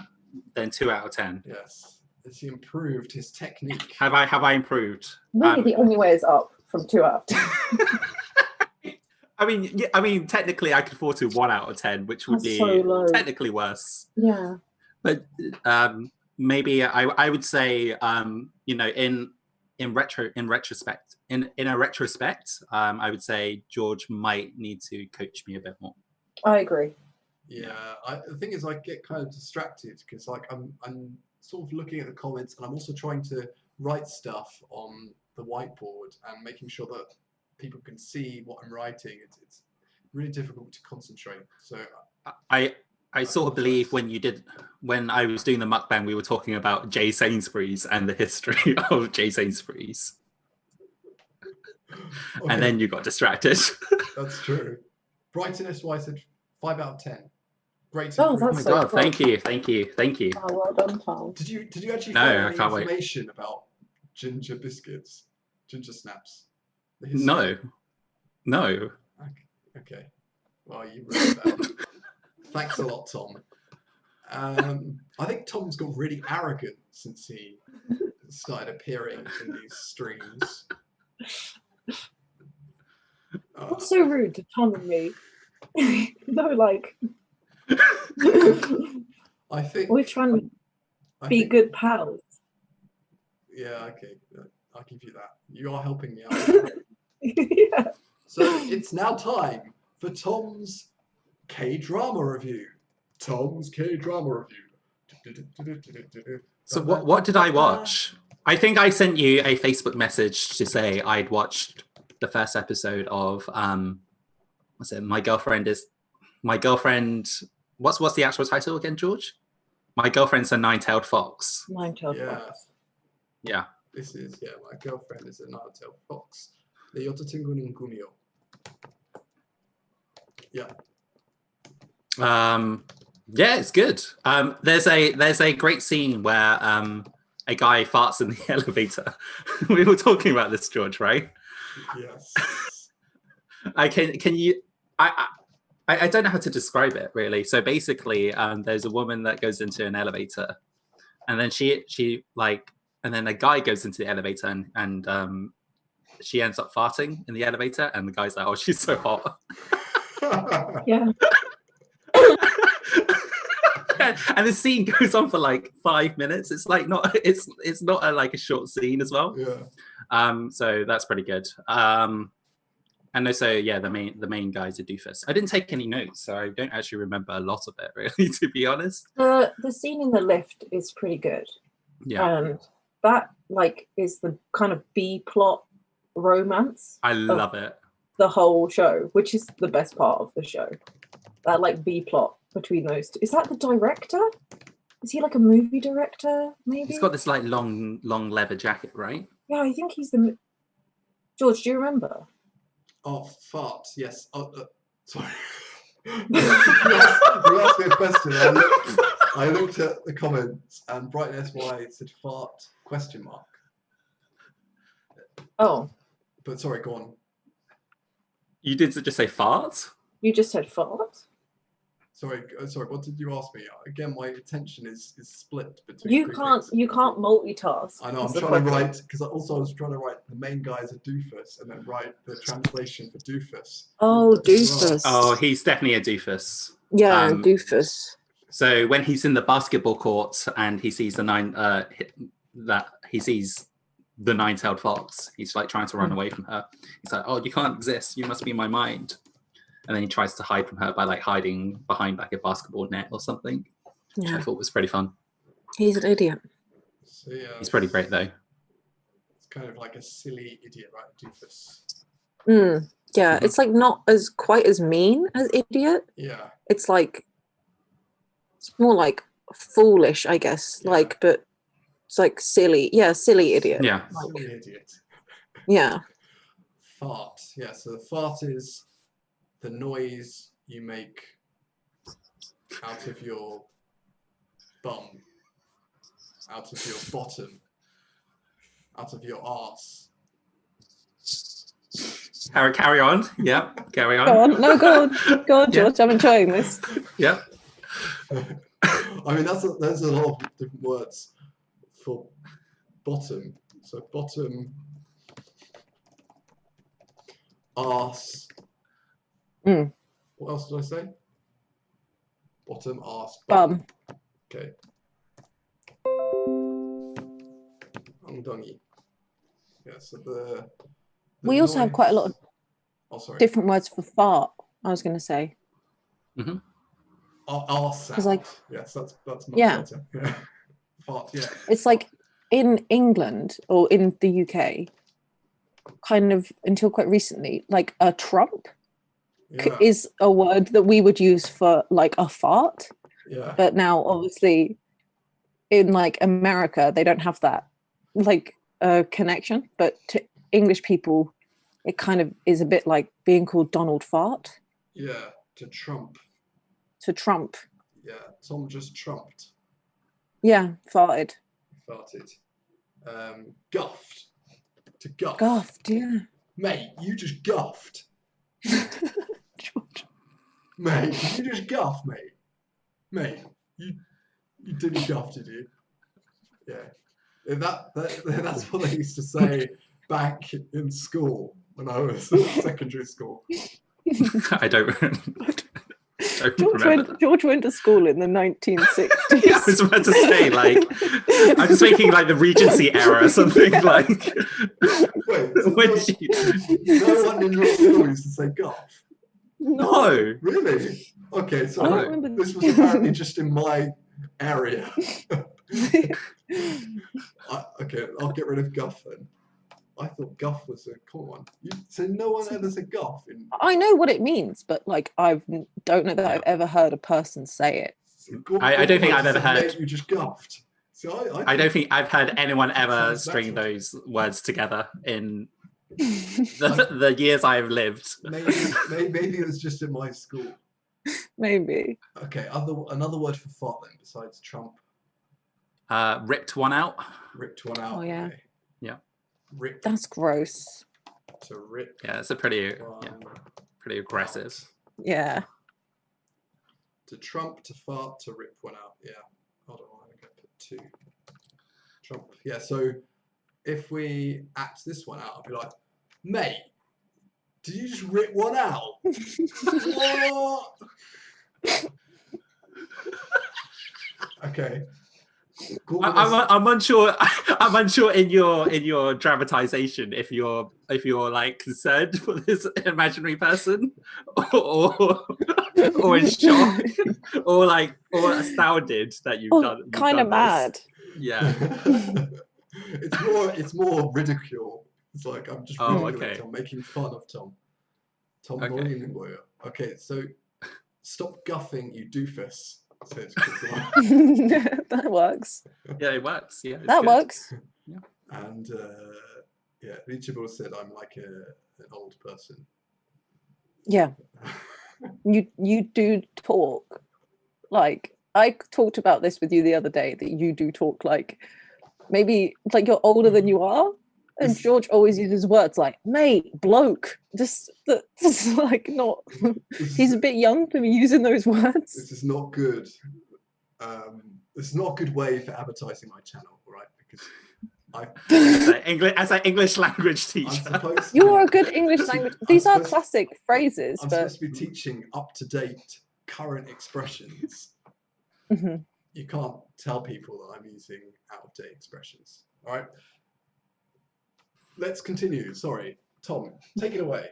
than 2 out of 10? Yes. Has he improved his technique? Have I improved? Maybe the only way is up from 2 out of 10. I mean, technically I could fall to 1 out of 10, which would be so technically worse. Yeah. But maybe I would say, in a retrospect, I would say George might need to coach me a bit more. I agree. Yeah, the thing is, I get kind of distracted because, like, I'm sort of looking at the comments, and I'm also trying to write stuff on the whiteboard and making sure that people can see what I'm writing. It's really difficult to concentrate. So I sort of believe when I was doing the mukbang, we were talking about Jay Sainsbury's and the history of Jay Sainsbury's, and then you got distracted. That's true. Brighton SY said 5 out of 10. Great. Oh, that's so cool. Thank you. Oh, well done, Tom. Did you actually No, find any information about ginger biscuits, ginger snaps? No. Okay. Well, you wrote that. Thanks a lot, Tom. I think Tom's got really arrogant since he started appearing in these streams. That's so rude to Tom and me. No, like I think we're trying to be good pals. Yeah, okay. I'll give you that. You are helping me out. Yeah. So it's now time for Tom's K-drama review. Tom's K-drama review. So what did I watch? I think I sent you a Facebook message to say I'd watched the first episode of what's it? My girlfriend. What's the actual title again, George? My girlfriend's a nine-tailed fox. Nine-tailed fox. Yeah. This is my girlfriend is a nine-tailed fox. 내 여자친구는 꿈이요. Yeah. Yeah, it's good. There's a great scene where a guy farts in the elevator. We were talking about this, George, right? Yes. Can you? I don't know how to describe it really. So basically, there's a woman that goes into an elevator, and then and then a guy goes into the elevator, and she ends up farting in the elevator, and the guy's like, "Oh, she's so hot." Yeah. And the scene goes on for like 5 minutes. It's like not. It's not like a short scene as well. Yeah. So that's pretty good. And also, yeah, the main guy's a doofus. I didn't take any notes, so I don't actually remember a lot of it, really, to be honest. The scene in the lift is pretty good. Yeah. And that like is the kind of B plot romance. I love it. The whole show, which is the best part of the show. That like B plot between those two. Is that the director? Is he like a movie director? Maybe He's got this like long leather jacket, right? Yeah, I think he's the. George, do you remember? Oh, fart. Yes. Sorry. You asked me a question. I looked at the comments, and Brighton SY said fart ? Oh, But sorry, go on. You did just say fart? you just said fart. Sorry. What did you ask me? Again, my attention is split between. You two can't. things. You can't multitask. I know. I'm is the trying to question. write because I was trying to write the main guy is a doofus, and then write the translation for doofus. Oh, doofus. Oh, he's definitely a doofus. Yeah, doofus. So when he's in the basketball court and he sees the nine-tailed fox, he's like trying to run away from her. He's like, "Oh, you can't exist. You must be in my mind." And then he tries to hide from her by like hiding behind like a basketball net or something, which I thought was pretty fun. He's an idiot. So, yeah, He's pretty great though. It's kind of like a silly idiot, right? Doofus. Yeah, it's like not as quite as mean as idiot. Yeah. It's like it's more like foolish, I guess. Yeah. Like, but it's like silly. Yeah, silly idiot. Yeah. Silly idiot. Yeah. Fart. Yeah. So the fart is the noise you make out of your bum, out of your bottom, out of your arse. Carry on. Yeah, carry on. Go on. No, go on. Go on, George. I'm enjoying this. Yeah. I mean, there's a lot of different words for bottom. So bottom, arse. What else did I say? Bottom, arse, Bum. Okay. Ongdongi. Yeah. So the We also have quite a lot of sorry. different words for fart. I was going to say. Arse. 'Cause, like- yes, that's much Yeah. better. Yeah. Fart. Yeah. It's like in England or in the UK, kind of until quite recently, like a trump Yeah. is a word that we would use for like a fart. Yeah. But now, obviously, in like America, they don't have that like connection. But to English people, it kind of is a bit like being called Donald Fart. Yeah. To trump. To Trump. Yeah. Tom just trumped. Yeah, farted. Farted. Guffed. To guff. Guffed, yeah. Mate, you just guffed. George. Mate, did you just guff, mate? Mate, you didn't guff, did you? Yeah. And that's what they used to say back in school when I was in secondary school. I don't remember. George went to school in the 1960s. Yeah, I was about to say, like, I'm just making like the Regency era or something. Like, Wait, so when no one in your school used to say guff? no, Really? Okay, so I don't remember. this was apparently just in my area. Okay, I'll get rid of guff then. I thought guff was a common one. So no one ever said guff in. I know what it means, but like I don't know that I've ever heard a person say it. I don't think I've ever heard. Mate, you just guffed. So I don't think I've heard anyone ever Sounds string natural. those words together in the years I've lived. Maybe it was just in my school. Maybe. Okay, another word for fart then besides Trump. Ripped one out. Ripped one out. Oh, yeah. Okay. Yeah. Ripped. That's gross. To rip. Yeah, it's a pretty one pretty aggressive. out. Yeah. To Trump, to fart, to rip one out. Yeah. Hold on, I'm gonna put 2. Trump. Yeah. So if we act this one out, I'll be like, mate, did you just rip one out? What? Okay. I'm unsure. I'm unsure in your dramatization if you're like concerned for this imaginary person, or in shock, or astounded that you've done. Kind of mad. Yeah. It's more ridicule. It's like I'm just ridiculing okay. Tom, making fun of Tom. Tom Okay. Boyne. Okay, so stop guffing, you doofus. Said That works. Yeah, it works. Yeah, it's That good. works. And yeah, Reachable said I'm like an old person. Yeah. You do talk. Like, I talked about this with you the other day, that you do talk like maybe like you're older than you are. And George always uses words like mate, bloke. Just like not. He's a bit young to be using those words. This is not good. This is not a good way for advertising my channel, right? Because as an English language teacher. You are a good English language. These are classic phrases, I'm but supposed to be teaching up-to-date current expressions. Mhm. You can't tell people that I'm using out-of-date expressions. All right. Let's continue. Sorry, Tom, take it away.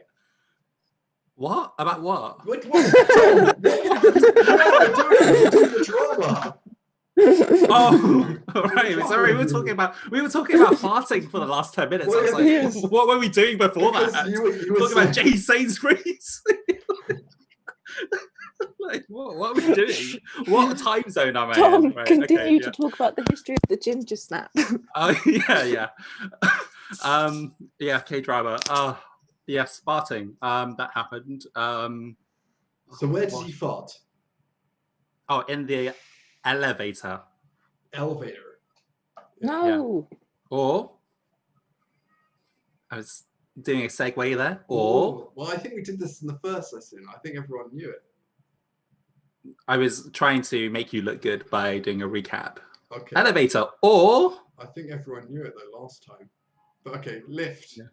What about what? What? Tom, what are we doing the drama? Oh, all right. Sorry, we were talking about farting for the last 10 minutes. I was like, Yes. what were we doing before Because that? you were Talking about saying- Jay Sainsbury's. Like, what are we doing? What time zone am I Tom, in? Right, continue okay, to talk about the history of the ginger snap. Oh yeah. Yeah, K-drama. Yes, farting. That happened. So where did he fart? Oh, in the elevator. Elevator. No. Or I was doing a segue there. Or Ooh. Well, I think we did this in the first lesson. I think everyone knew it. I was trying to make you look good by doing a recap. Okay. Elevator. Or I think everyone knew it though last time. But okay, lift. Yeah.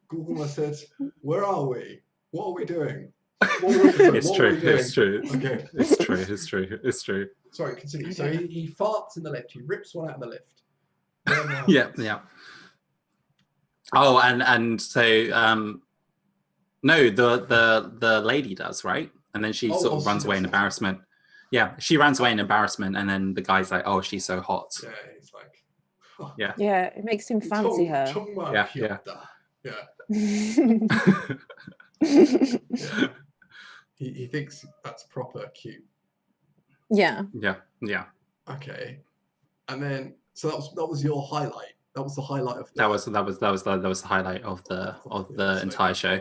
Google said, "Where are we? What are we doing?" What are we looking for? it's What are true. we doing? It's true. Okay. It's true. It's true. It's true. Sorry, continue. So he farts in the lift. He rips one out of the lift. Yeah. Oh, and so no, the lady does, right? And then she sort of runs away in embarrassment. Yeah, she runs away in embarrassment, and then the guy's like, "Oh, she's so hot." Yeah, he's like, Yeah. Yeah, it makes him fancy her. Yeah. He thinks that's proper cute. Yeah. Yeah. Okay. And then so that was your highlight. That was the highlight of that was the highlight of the entire show.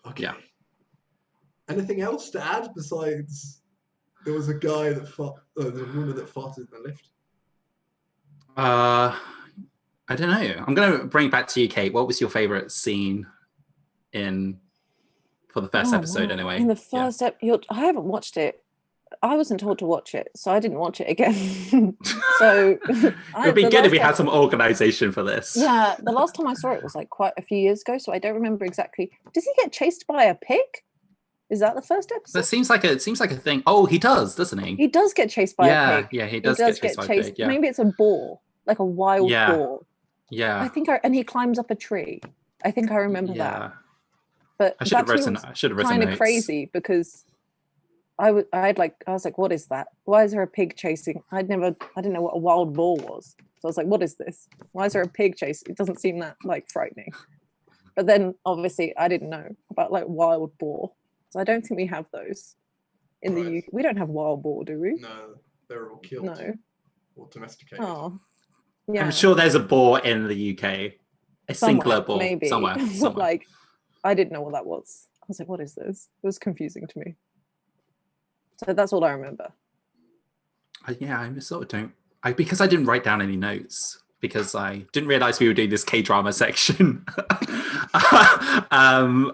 Okay. Yeah. Anything else to add besides there was a guy that there was a woman that farted in the lift? I don't know. I'm gonna bring it back to you, Kate. What was your favorite scene for the first episode anyway? In the first episode, I haven't watched it. I wasn't told to watch it, so I didn't watch it again. So it would be good if we had some organization for this. Yeah, the last time I saw it was like quite a few years ago, so I don't remember exactly. Does he get chased by a pig? Is that the first episode? That seems like a thing. Oh, he does, doesn't he? He does get chased by a pig. Yeah, he does get chased by a pig. Yeah. Maybe it's a boar, like a wild boar. Yeah. I think, and he climbs up a tree. I think I remember that. But I should have written kind of crazy because I was like, what is that? Why is there a pig chasing? I didn't know what a wild boar was. So I was like, what is this? Why is there a pig chase? It doesn't seem that like frightening. But then obviously I didn't know about like wild boar. So I don't think we have those in the UK. We don't have wild boar, do we? No, they're all killed. No. or domesticated. Oh, yeah. I'm sure there's a boar in the UK. A singular boar maybe. somewhere. Like, I didn't know what that was. I was like, what is this? It was confusing to me. So that's all I remember. Yeah, I sort of don't. Because I didn't write down any notes because I didn't realize we were doing this K-drama section. I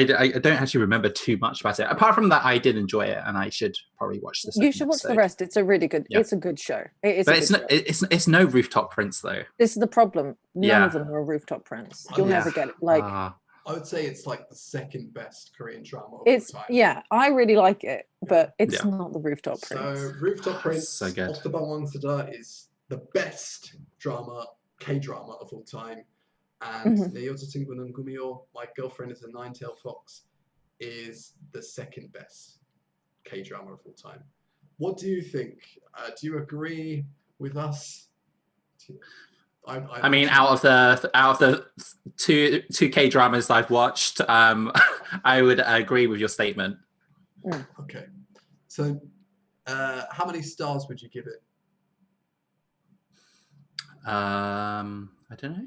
don't actually remember too much about it. Apart from that, I did enjoy it, and I should probably watch this. You should watch the rest. It's a really good. Yeah. It's a good show. It is. But it's no Rooftop Prince though. This is the problem. None Yeah. of them are a Rooftop Prince. You'll Yeah. never get it. Like I would say it's like the second best Korean drama of it's all time. yeah. I really like it, but it's Yeah. not the Rooftop Prince. So Rooftop Prince, So good. Oktabang Wangsuda is the best K-drama of all time. And Mhm. 내 여자친구는 꿈이요, My Girlfriend is a Nine-Tailed Fox is the second best K-drama of all time. What do you think? Do you agree with us? I mean, out of the two K-dramas I've watched, I would agree with your statement. Okay. So, how many stars would you give it? I don't know.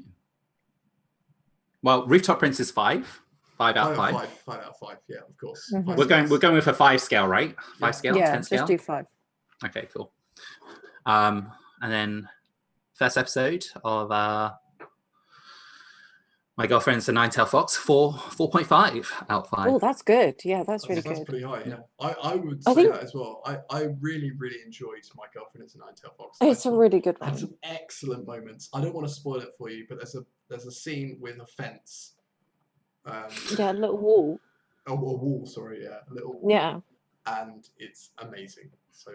Well, Rooftop Prince is 5. 5 out of 5. 5 out of 5. Yeah, of course. Mhm. We're going with a 5 scale, right? 5 scale, yeah, 10 scale. just do 5. Okay, cool. And then first episode of My Girlfriend's a Nine-Tailed Fox, 4.5 out of 5. Oh, that's good. Yeah, that's really That's good. pretty high, yeah. I would I say think- that as well. I really, really enjoyed My Girlfriend is a Nine-Tailed Fox. It's a really good had one. some excellent moments. I don't want to spoil it for you, but there's a scene with a fence. Yeah, a little wall. A wall, sorry, yeah. A little wall. Yeah. And it's amazing. So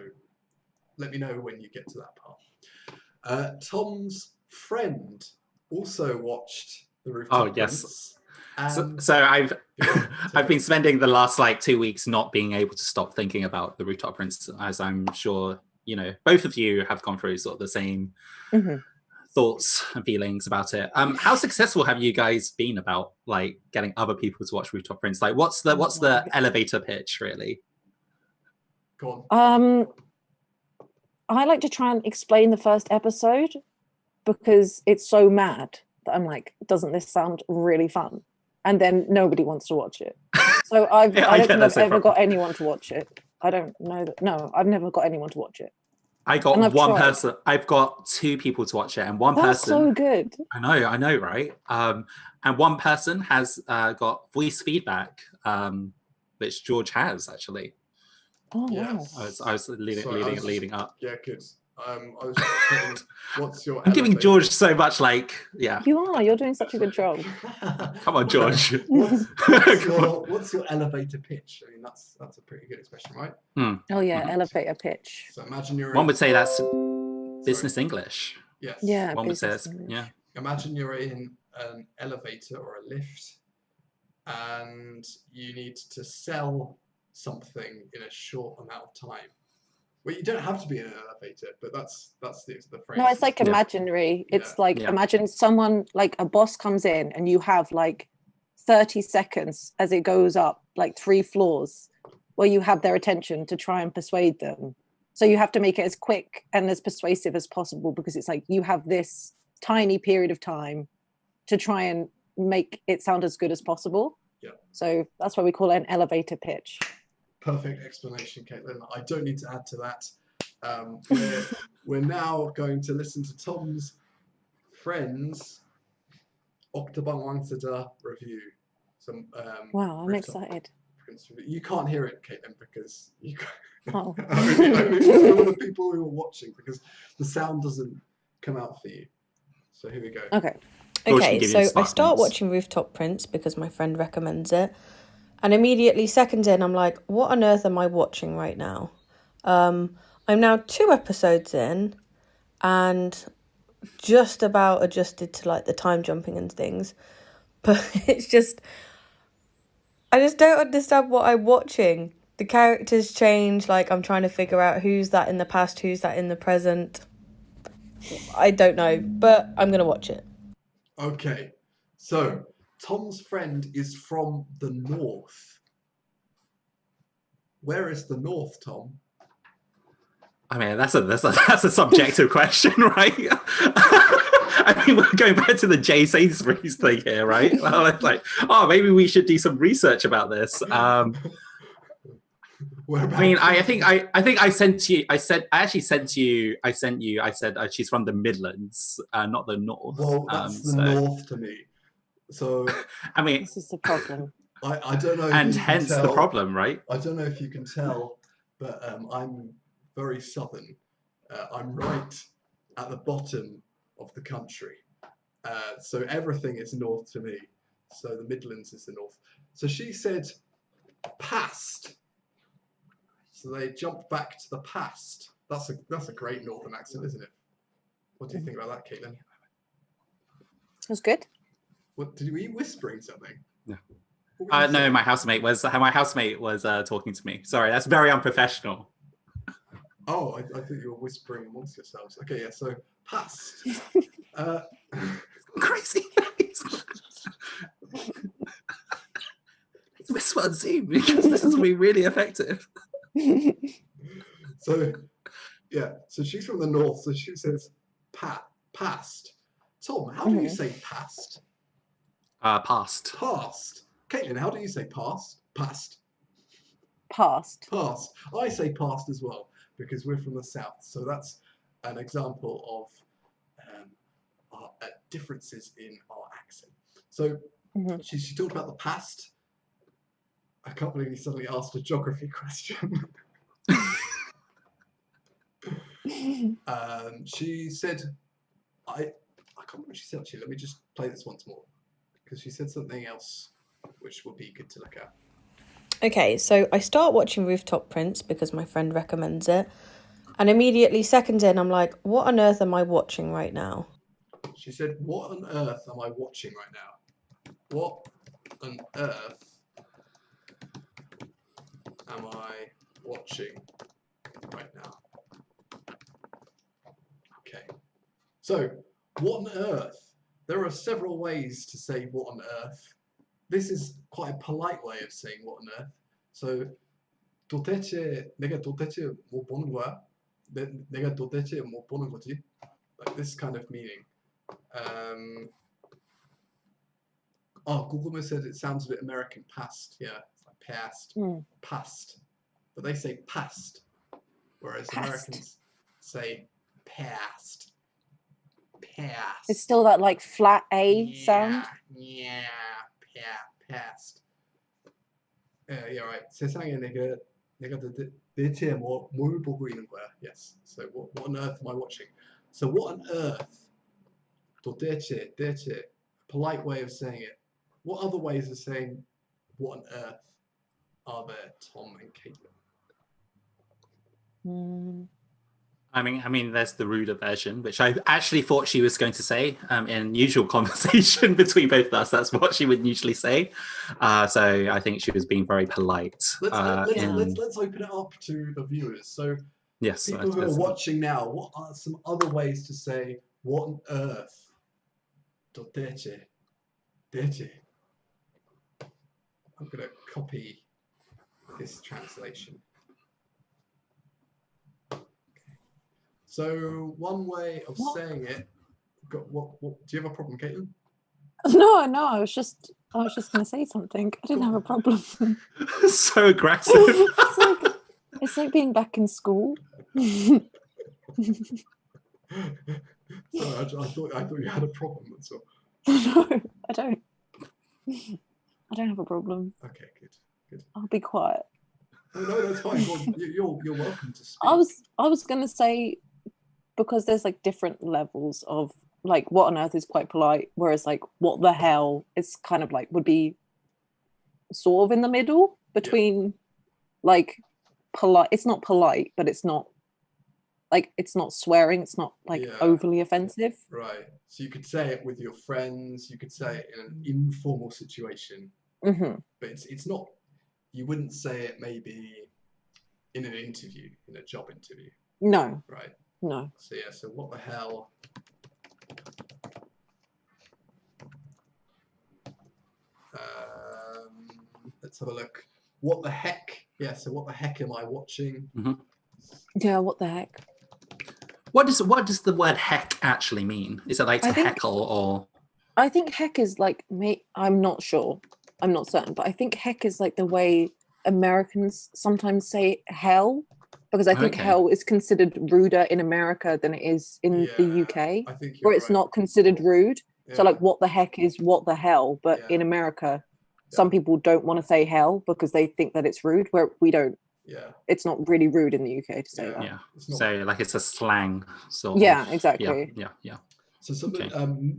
let me know when you get to that part. Tom's friend also watched The Rooftop yes. Prince. So I've Yeah, I've been spending the last 2 weeks not being able to stop thinking about the Rooftop Prince, as I'm sure both of you have gone through sort of the same Mhm. thoughts and feelings about it. How successful have you guys been about getting other people to watch Rooftop Prince? What's the elevator pitch really? Go on. I like to try and explain the first episode because it's so mad that I'm like, doesn't this sound really fun? And then nobody wants to watch it. So I Yeah, don't think that's I've no ever problem. got anyone to watch it. I don't know that. No, I've never got anyone to watch it. I got And I've one tried. person. I've got 2 people to watch it, and one That's person. so good. I know, right? And one person has got voice feedback, which George has actually. Oh Yes. wow. I was leading up. Yeah, good. I was just saying, what's your I'm giving elevator- George so much yeah. You are. You're doing such a good job. Come on, George. What's your elevator pitch? I mean, that's a pretty good expression, right? Oh yeah, Mhm. elevator pitch. So imagine you're One would say that's business English. Yes. Yeah. One would say business that's, English. yeah. Imagine you're in an elevator or a lift, and you need to sell something in a short amount of time. Well, you don't have to be in an elevator, but that's the phrase. No, it's like Yeah. imaginary. It's Yeah. like Yeah. imagine someone like a boss comes in and you have 30 seconds as it goes up 3 floors where you have their attention to try and persuade them. So you have to make it as quick and as persuasive as possible because it's you have this tiny period of time to try and make it sound as good as possible. Yeah. So that's why we call it an elevator pitch. Perfect explanation, Caitlin. I don't need to add to that. We're now going to listen to Tom's friend's Oktabang Wangsuda review. Some Wow, I'm Rooftop excited. Prince review. You can't hear it, Caitlin, because you Oh. only some of the people who are watching, because the sound doesn't come out for you. So here we go. Okay. George can Okay, give you so the I spark start points. watching Rooftop Prince because my friend recommends it. And immediately, seconds in, I'm like, what on earth am I watching right now? I'm now 2 episodes in and just about adjusted to the time jumping and things. But it's just, I just don't understand what I'm watching. The characters change, I'm trying to figure out who's that in the past, who's that in the present. I don't know, but I'm going to watch it. Okay, so Tom's friend is from the north. Where is the north, Tom? I mean, that's a subjective question, right? I mean, we're going back to the Jay Sainsbury's thing here, right? Well, it's like, oh, maybe we should do some research about this. I mean, I think I sent you. I sent you. I said she's from the Midlands, not the North. Well, that's the North to me. So I mean, This is the problem. I don't know. And if you can hence the tell, problem, right? I don't know if you can tell, but I'm very southern. I'm right at the bottom of the country. So everything is north to me. So the Midlands is the north. So she said past. So they jumped back to the past. That's a great northern accent, isn't it? What do you think about that, Caitlin? It was good. What did you whispering something? No. What were you No, saying? my housemate was talking to me. Sorry, that's very unprofessional. Oh, I thought you were whispering amongst yourselves. Okay, yeah. So past. Crazy. Let's whisper on Zoom because this is going to be really effective. So yeah. So she's from the north. So she says past. Tom, how do you say past? Past. Past. Caitlin, how do you say past? Past. Past. Past. I say past as well because we're from the south. So that's an example of our differences in our accent. So she talked about the past. I can't believe you suddenly asked a geography question. She said, I can't remember what she said actually. Let me just play this once more because she said something else which would be good to look at. Okay, so I start watching Rooftop Prince because my friend recommends it. And immediately seconds in, I'm like, what on earth am I watching right now? She said, what on earth am I watching right now? What on earth am I watching right now? Okay. So, what on earth? There are several ways to say what on earth. This is quite a polite way of saying what on earth. So, 내가 도대체 뭐 보는 거야? 내가 도대체 뭐 보는 거지? Like this kind of meaning. Google said it sounds a bit American. Past, yeah, it's like past, past, but they say past, whereas Americans say past. Past. It's still that like flat A sound. Yeah, past. Yeah, right. 세상에 내가 대체 뭘 보고 있는 거야? Yes. So what on earth am I watching? So what on earth? 도대체, polite way of saying it. What other ways of saying what on earth are there, Tom and Caitlin? I mean, there's the ruder version, which I actually thought she was going to say in usual conversation between both of us. That's what she would usually say. So I think she was being very polite. Let's open it up to the viewers. So yes, people who are watching now, what are some other ways to say what on earth? 도대체. I'm going to copy this translation. So one way of saying it. What? Do you have a problem, Caitlin? No. I was just going to say something. I didn't have a problem. So aggressive. It's like being back in school. Sorry, I thought you had a problem. That's all. No, I don't. I don't have a problem. Okay, good. I'll be quiet. No, that's fine. Well, you're welcome to speak. I was gonna say, because there's like different levels of like what on earth is quite polite, whereas like what the hell is kind of like would be sort of in the middle between like polite. It's not polite, but it's not like it's not swearing. It's not like overly offensive. Right. So you could say it with your friends. You could say it in an informal situation. But it's not. You wouldn't say it maybe in an interview, in a job interview. No. Right. No. So yeah. So what the hell? Let's have a look. What the heck? Yeah. So what the heck am I watching? Yeah, what the heck? What does the word heck actually mean? Is it like to I think- heckle or? I think heck is like I'm not sure. I'm not certain, but I think heck is like the way Americans sometimes say hell, because I think Okay. hell is considered ruder in America than it is in the Yeah, UK, I think where you're it's right. not considered rude. So Yeah. like what the heck is what the hell, but Yeah. in America, some people don't want to say hell because they think that it's rude, where we don't. Yeah. It's not really rude in the UK to say Yeah. that. Yeah. It's not. So like it's a slang sort Yeah, of. exactly. Yeah. So somebody, Okay.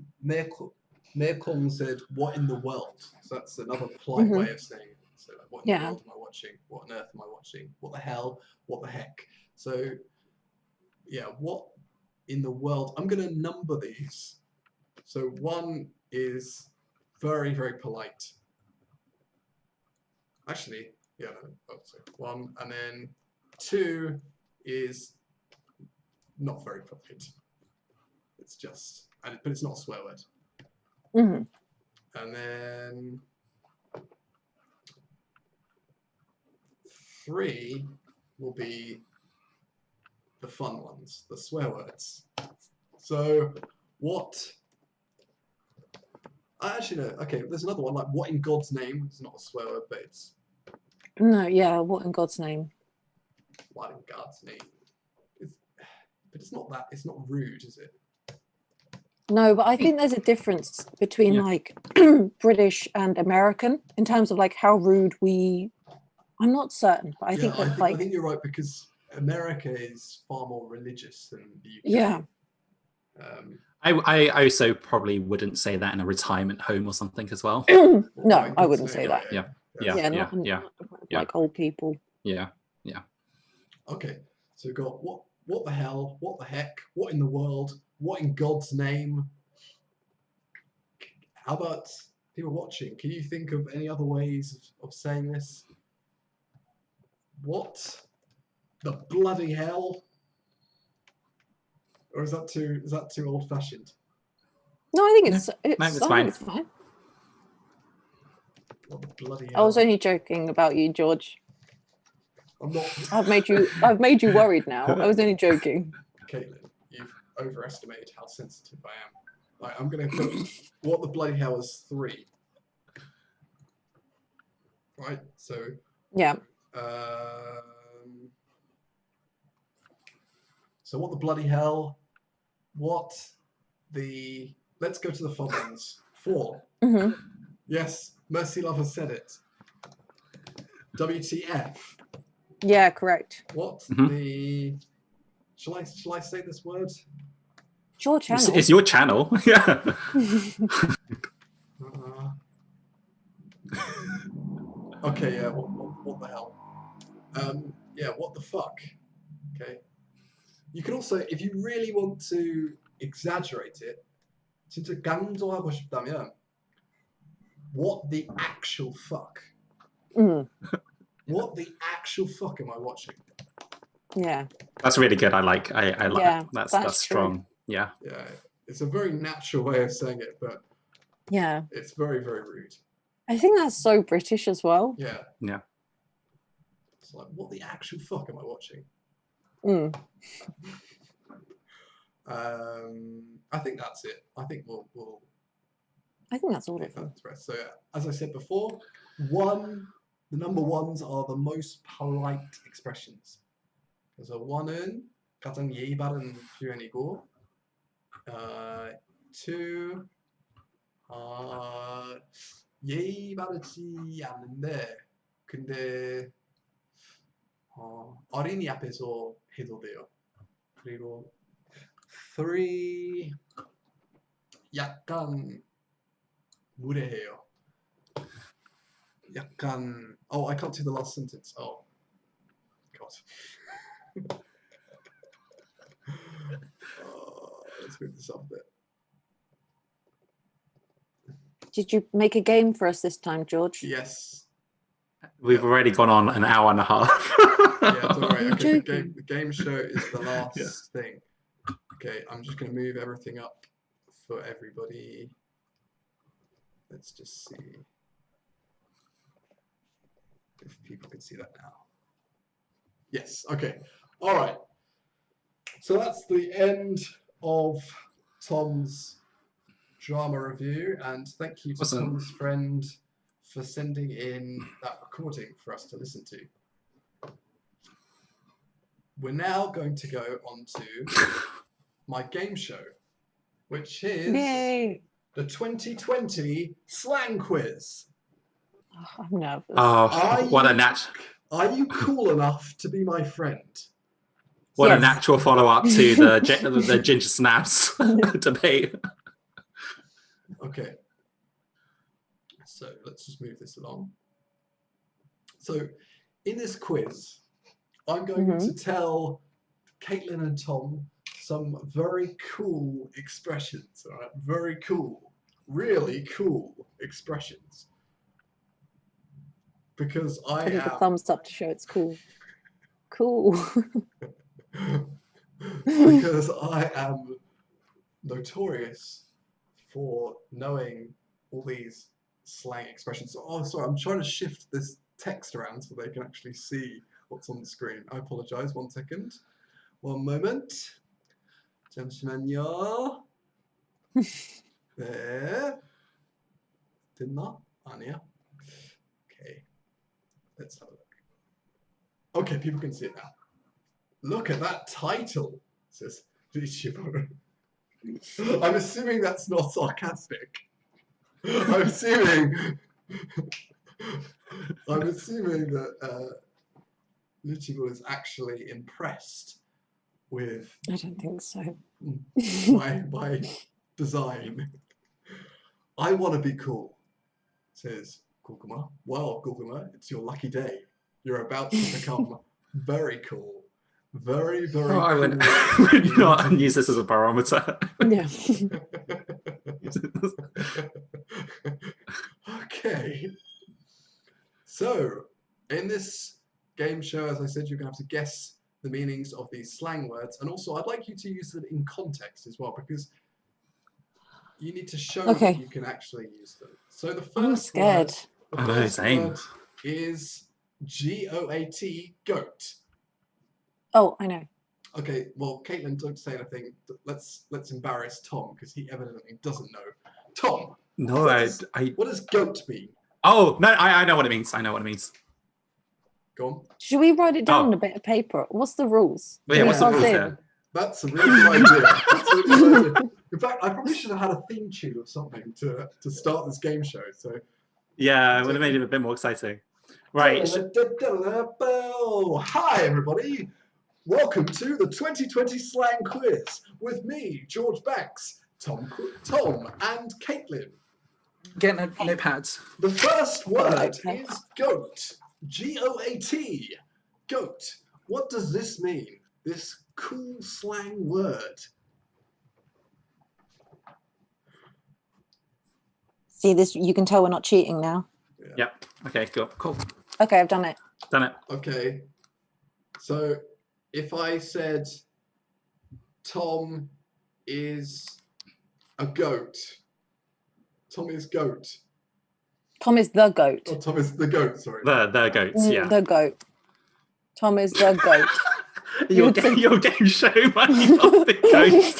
Mekong said, "What in the world?" So that's another polite way of saying it. So like, what in the Yeah. world am I watching? What on earth am I watching? What the hell? What the heck? So yeah, what in the world? I'm gonna number these. So one is very, very polite. Actually, yeah, no, oh, sorry. One, and then two is not very polite. It's just, but it's not a swear word. Hmm. And then three will be the fun ones, the swear words. So what? Actually, no. Okay, there's another one like "What in God's name?" It's not a swear word, but it's No, yeah, what in God's name? "What in God's name?" But it's not that. It's not rude, is it? No, but I think there's a difference between Yeah. like British and American in terms of like how rude we. I'm not certain, but I think that I think you're right because America is far more religious than the UK. yeah, I also probably wouldn't say that in a retirement home or something as well. no, What in I God's wouldn't name? say that. Yeah. That's- Yeah, Yeah. not Yeah. like old people. Yeah. Okay, so we've got what the hell, what the heck, what in the world, what in God's name. How about people watching? Can you think of any other ways of saying this? What the bloody hell? Or is that too old fashioned? No, I think No, it's no, I it's think fine. it's fine. What the bloody I hell? was only joking about you, George. I'm not. I've made you worried now. I was only joking. Caitlin, you've overestimated how sensitive I am. Like, I'm gonna put what the bloody hell is 3. Right, so Yeah. So what the bloody hell? Let's go to the fun ones. 4. Hmm. Yes, Mercy Love has said it. WTF? Yeah, correct. What Mhm. the? Shall I say this word? It's your channel. It's your channel. Yeah. Okay, yeah. What the hell? Yeah. What the fuck? Okay. You can also, if you really want to exaggerate it, 진짜 강조하고 싶다면, what the actual fuck? Mm, What the actual fuck am I watching? yeah. That's really good. I like Yeah, that's that's strong. Yeah. Yeah, it's a very natural way of saying it, but Yeah. it's very, very rude. I think that's so British as well. Yeah. Yeah. It's like, what the actual fuck am I watching? Mm. I think that's it. I think we'll I think that's all leave of them. that to rest. So yeah, as I said before, the number ones are the most polite expressions. 그래서 one은 가장 예의 바른 표현이고, 2 예의 바르지 않는데 근데 어린이 앞에서 해도 돼요. 그리고 3 약간 무례해요. 약간 I can't do the last sentence. Oh God. Let's move this up a bit. Did you make a game for us this time, George? Yes. We've already gone on an hour and a half. Yeah, don't worry. Are you Okay, joking? the game show is the last thing. Okay, I'm just going to move everything up for everybody. Let's just see if people can see that now. Yes, okay. All right. So that's the end of Tom's drama review, and thank you to Awesome. Tom's friend for sending in that recording for us to listen to. We're now going to go on to my game show, which is Yay! the 2020 slang quiz. Oh, I'm nervous. Oh, what Are you cool enough to be my friend? a Yes. natural follow-up to the ginger snaps debate. Okay. So let's just move this along. So in this quiz, I'm going to tell Caitlin and Tom some very cool expressions. All right? Very cool. Really cool expressions. Because I Give it a am... thumbs up to show it's cool. Cool. because I am notorious for knowing all these slang expressions. Oh, sorry, I'm trying to shift this text around so they can actually see what's on the screen. I apologize. 1 second. 1 moment. 잠시만요. There. 됐나? 아니야. Okay. Let's have a look. Okay, people can see it now. Look at that title, says Vichibo. I'm assuming that's not sarcastic. I'm assuming that Vichibo is actually impressed with I don't think so. my design. I want to be cool, says Guguma. Well, Guguma, it's your lucky day. You're about to become very cool. Very, very cool. I would not use this as a barometer. Yeah. Okay. So, in this game show, as I said, you're going to have to guess the meanings of these slang words. And also, I'd like you to use them in context as well, because you need to show that you can actually use them. So the first I'm scared. word is G-O-A-T, goat. Oh, I know. Okay, well, Caitlin, don't say anything. Let's embarrass Tom, because he evidently doesn't know. Tom, No, what does goat mean? Oh, no, I know what it means. I know what it means. Go on. Should we write it down on a bit of paper? What's the rules? Well, yeah, what's the rules here? That's a really good idea. That's a really good idea. In fact, I probably should have had a theme tune or something to start this game show. So yeah, it would have made it a bit more exciting. Right. Hi, everybody. Welcome to the 2020 slang quiz with me, George Banks, Tom, and Caitlin. Get notepads. The first word is goat. G-O-A-T. Goat. What does this mean? This cool slang word. See this? You can tell we're not cheating now. Yep. Okay, cool. Okay, I've done it. Okay. So if I said Tom is a goat. Tom is goat. Tom is the goat. Oh, Tom is the goat, sorry. The goats, yeah. The goat. Tom is the goat. Your game show might be not the goats.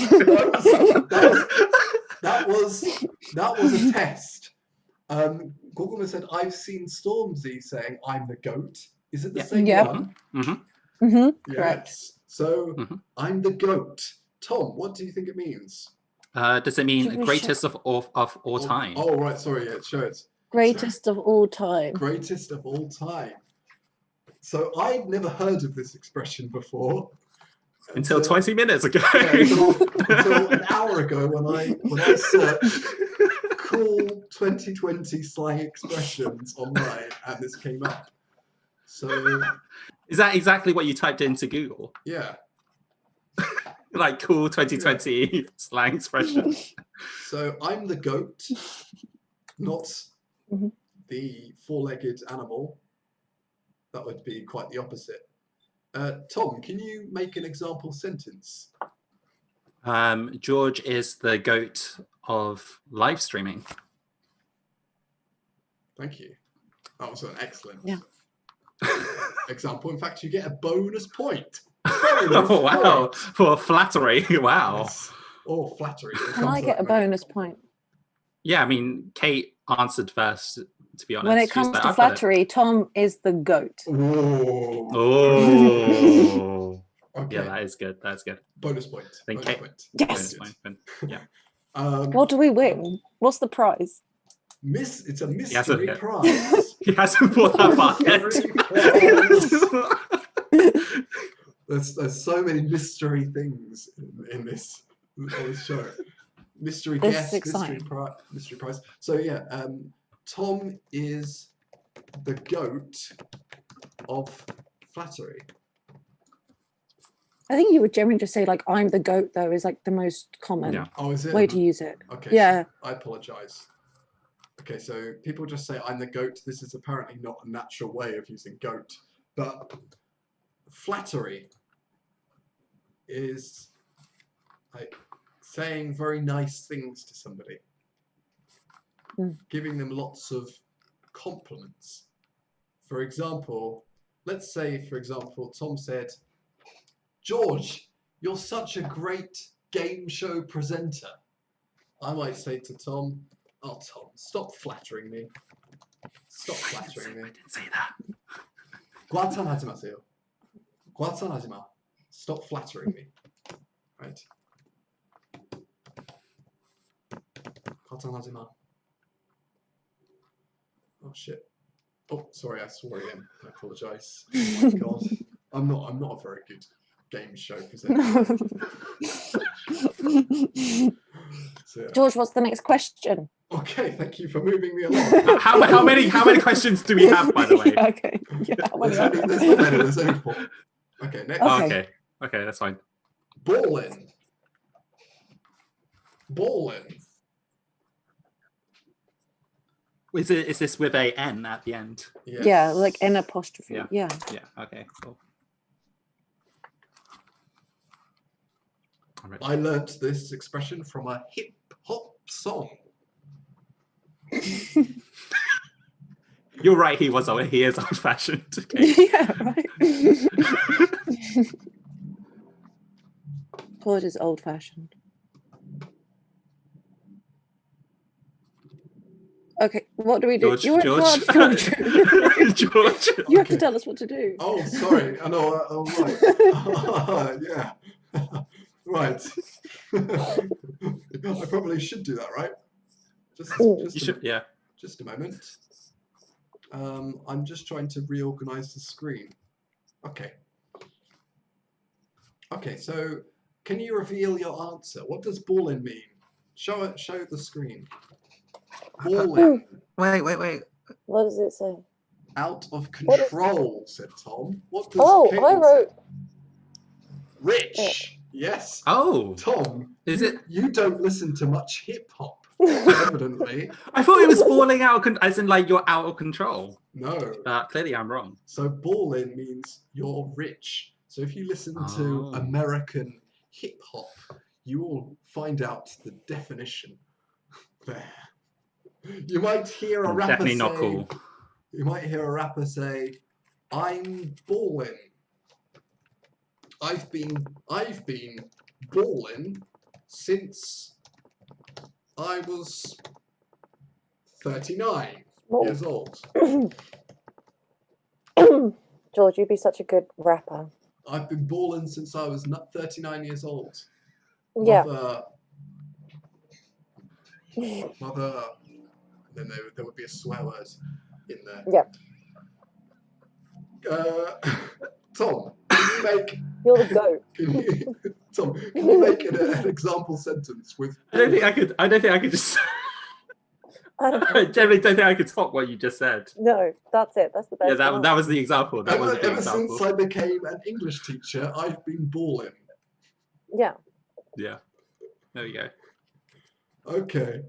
That was a test. Google said, I've seen Stormzy saying, I'm the goat. Is it the same one? Yes. Correct. So, I'm the goat. Tom, what do you think it means? Does it mean greatest of all time? Oh, right, sorry, yeah, show it. Greatest of all time. Greatest of all time. So I'd never heard of this expression before. Until 20 minutes ago. Yeah, until an hour ago when I searched cool 2020 slang expressions online and this came up. So is that exactly what you typed into Google? Yeah. Like cool 2020 slang expression. So I'm the goat, not the four-legged animal. That would be quite the opposite. Tom, can you make an example sentence? George is the goat of live streaming. Thank you. That was an excellent example. In fact, you get a bonus point. Oh, wow. For flattery. Wow. Yes. Or flattery. It Can comes I to get that a bonus point? Yeah, I mean, Kate answered first, to be honest. When it She comes was like, to "I've got it." flattery, Tom is the goat. moment. Oh. Okay. Yeah, that is good. That's good. Bonus point. Then Bonus Kate- point. Yes. Very good. Yeah. What do we win? What's the prize? It's a He hasn't mystery yet. prize. He hasn't brought that far yet. There's so many mystery things in this show. Mystery This is guest, exciting. mystery prize. So yeah, Tom is the goat of flattery. I think you would generally just say like I'm the goat though is like the most common Yeah. Oh, is it? way to use it. Okay. Yeah. I apologize. Okay, so people just say I'm the goat. This is apparently not a natural way of using goat, but flattery is like saying very nice things to somebody, giving them lots of compliments. For example, let's say, for example, Tom said, "George, you're such a great game show presenter." I might say to Tom, "Oh, Tom, stop flattering me. Stop flattering me. I didn't say that. Guatan hajimaseyo. Guatan hajima. Stop flattering me." Right? Guatan hajima. Oh shit. Oh, sorry, I swore again. I apologise. Oh my god. I'm not a very good game show presenter. So, yeah. George, what's the next question? Okay, thank you for moving me along. How many questions do we have, by the way? Okay. Yeah, There's not many, there's only 4. Okay, next. Okay. Okay, that's fine. Ballin'. Ballin'. Is this with a N at the end? Yes. Yeah, like an apostrophe. Yeah. Yeah. Yeah. Okay. Cool. I'm ready. I learnt this expression from a hip hop song. You're right. He is old fashioned. Okay. Yeah, right. George is old fashioned. Okay, what do we do? George. You're in charge, George. George. You have to tell us what to do. Oh, sorry. I know. Right. Yeah. Right. I probably should do that, right? You should. Yeah. Just a moment. I'm just trying to reorganize the screen. Okay. Okay, so can you reveal your answer? What does ballin' mean? Show the screen. Ballin'. Wait. What does it say? Out of control, said Tom. What does Oh, Caitlin I wrote say? Rich. Yes. Oh. Tom, Is it? You don't listen to much hip hop, evidently. I thought it was balling out, as in like you're out of control. No. Clearly, I'm wrong. So ballin' means you're rich. So if you listen to American hip hop, you will find out the definition there. You might hear a rapper Definitely not say, cool. You might hear a rapper say, "I'm ballin'. I've been ballin' since I was 39 years old." George, you'd be such a good rapper. I've been ballin' since I was 39 years old. Yeah. Mother. Then there would be a swear word in there. Yeah. Tom, can you make? You're the goat. Tom, can you make an example sentence with? I don't think I could just. I generally don't think I could top what you just said. No, that's it. That's the best. Yeah, that was the example. That was the Ever example. since I became an English teacher, I've been ballin'. Yeah. Yeah. There we go. Okay.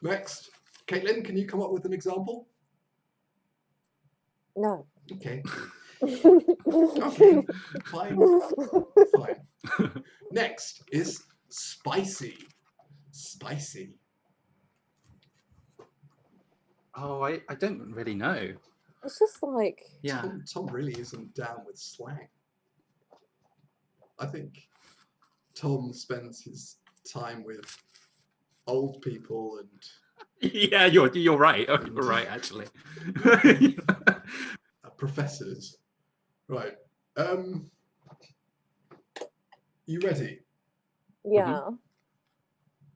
Next. Caitlin, can you come up with an example? No. Okay. Okay. Fine. Next is spicy. Spicy. Oh, I don't really know. It's just like Yeah. Tom really isn't down with slang. I think Tom spends his time with old people and Yeah, you're right. Oh, you're right, actually. professors. Right. You ready? Yeah.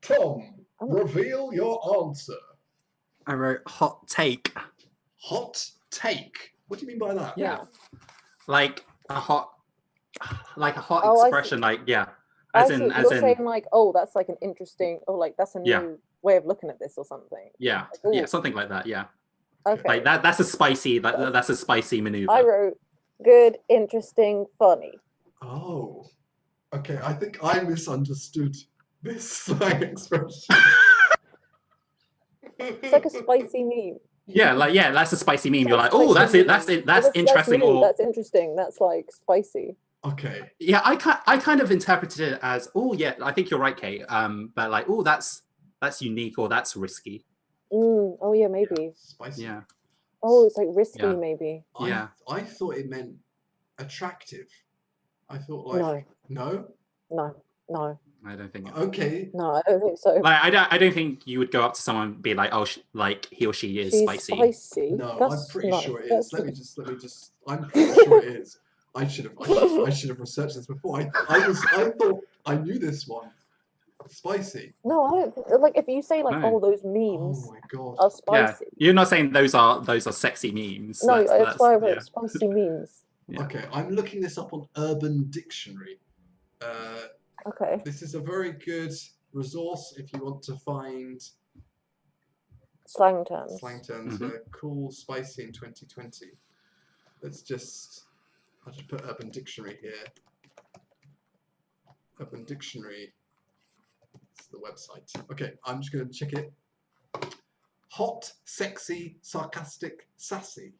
Tom, Oh. reveal your answer. I wrote hot take. Hot take. What do you mean by that? Yeah. Like a hot Oh, I see. expression, like yeah. I As see. in You're saying like, oh, that's like an interesting, or like that's a new Yeah. way of looking at this or something. yeah, Like, yeah, ooh. something like that, yeah. Okay. Like that's a spicy that's a spicy maneuver. I wrote good, interesting, funny. Oh. Okay, I think I misunderstood this slang expression. It's like a spicy meme. Yeah, that's a spicy meme. It's You're like like, oh, spicy that's meme. it, that's interesting. That's new, Or that's interesting. That's like spicy. Okay. yeah, I kind of interpreted it as, oh yeah, I think you're right, Kate. But like, oh, that's unique or that's risky. Oh yeah, maybe. Spicy. Yeah. Oh, it's like risky, Yeah. maybe. Yeah. I thought it meant attractive. I thought like no. I don't think. Okay. No, I don't think so. Like I don't think you would go up to someone and be like, oh, like he or she is She's spicy. No, That's, I'm pretty no, sure it that's- is. Let me just. I'm pretty sure it is. I should have researched this before. I thought I knew this one. Spicy. No, I don't. Like if you say like, No. oh, those Oh memes my god. are Yeah, spicy. you're not saying those are sexy memes. No, that's why I wrote yeah. spicy memes. Yeah. Okay, I'm looking this up on Urban Dictionary. Okay. This is a very good resource if you want to find Slang terms. slang terms. Cool, spicy in 2020. I'll just put Urban Dictionary here. Urban Dictionary. It's the website. Okay, I'm just going to check it. Hot, sexy, sarcastic, sassy.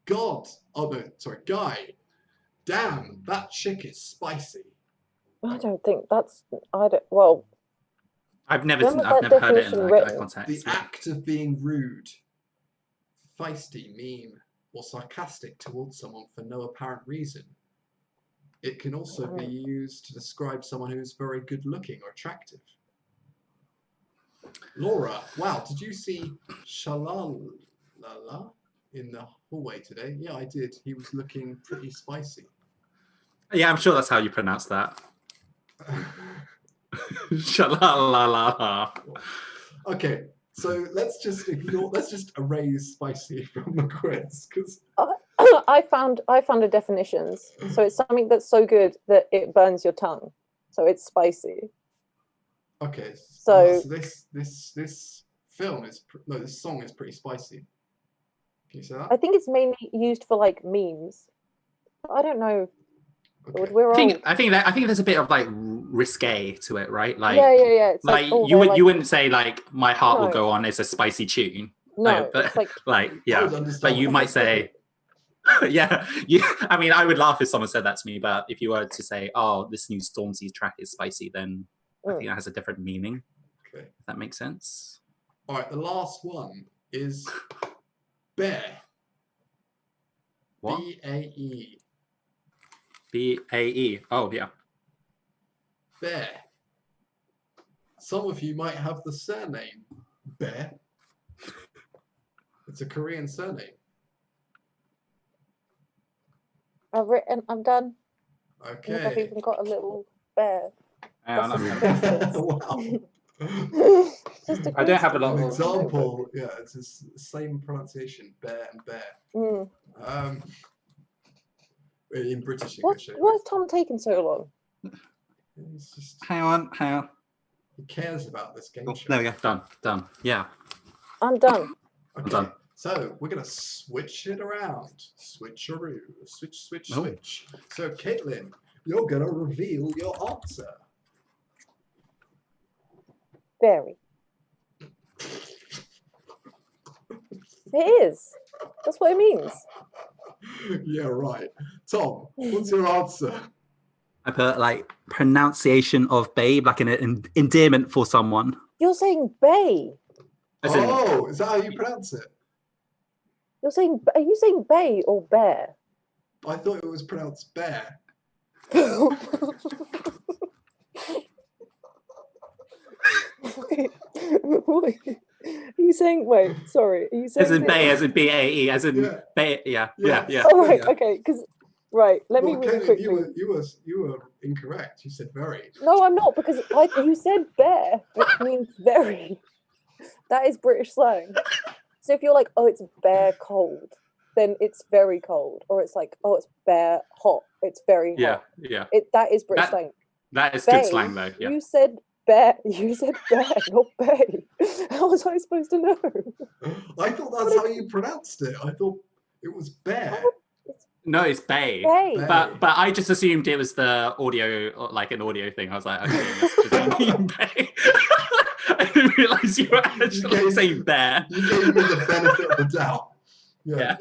God. Oh no, sorry, guy. Damn, that chick is spicy. I don't think that's. I don't. Well, I've never When was heard that it in definition that written? context. The act of being rude, feisty, mean, or sarcastic towards someone for no apparent reason. It can also be used to describe someone who is very good looking or attractive. Laura, wow, did you see Shalala in the hallway today? Yeah, I did. He was looking pretty spicy. Yeah, I'm sure that's how you pronounce that. Shalalala. Okay, so let's just erase spicy from the quiz because I found a definitions. So it's something that's so good that it burns your tongue. So it's spicy. okay. So- this film is this song is pretty spicy. Can you say that? I think it's mainly used for like memes. I don't know. Okay. We're I old. think there's a bit of like risque to it, right? Like yeah. It's like oh, you they're, wouldn't say like my heart will No. go on is a spicy tune. no, but it's like like I yeah, would understand but you what might you're saying. say yeah. I mean, I would laugh if someone said that to me, but if you were to say, "Oh, this new Stormzy track is spicy," then I think that has a different meaning. Okay. If that makes sense. All right. The last one is bear. What? BAE. BAE. Oh yeah. Bear. Some of you might have the surname Bear. It's a Korean surname. I've written. I'm done. I've Okay. even got a little bear. Hang on, That's Wow. Just a I don't have a An lot of example, yeah, it's the same pronunciation, bear and bear. In British English. Why is Tom taking so long? It's just, Hang on. he cares about this game Oh, show. there we go. Done. Yeah. I'm done. Okay, done. so we're gonna switch it around. Switcheroo. Switch. Oh. So Caitlin, you're gonna reveal your answer. Very. It is. That's what it means. Yeah, right. Tom, what's your answer? I put like pronunciation of babe, like an endearment for someone. You're saying bay. As in, Oh, is that how you pronounce it? Are you saying bay or bear? I thought it was pronounced bear. Wait. Are you saying? Wait, sorry. Are you saying? As in this? Bay, as in BAE, as in Yeah. Bay. Yeah. Oh, right. Yeah. Okay. Because let me Well, really Caitlin, quickly. you were incorrect. You said very. No, I'm not, because you said bear, which means very. That is British slang. So if you're like, oh, it's bare cold, then it's very cold, or it's like, oh, it's bare hot, it's very hot. Yeah. That is British slang. That is Bay, good slang, though. Yeah. You said bear, not bay. How was I supposed to know? I thought that's how you pronounced it. I thought it was bear. No, it's Bay. Bay. But I just assumed it was the audio, like an audio thing. I was like, okay, that's mean Bay. I didn't realise you were actually saying bear. You gave me the benefit of the doubt. Yeah.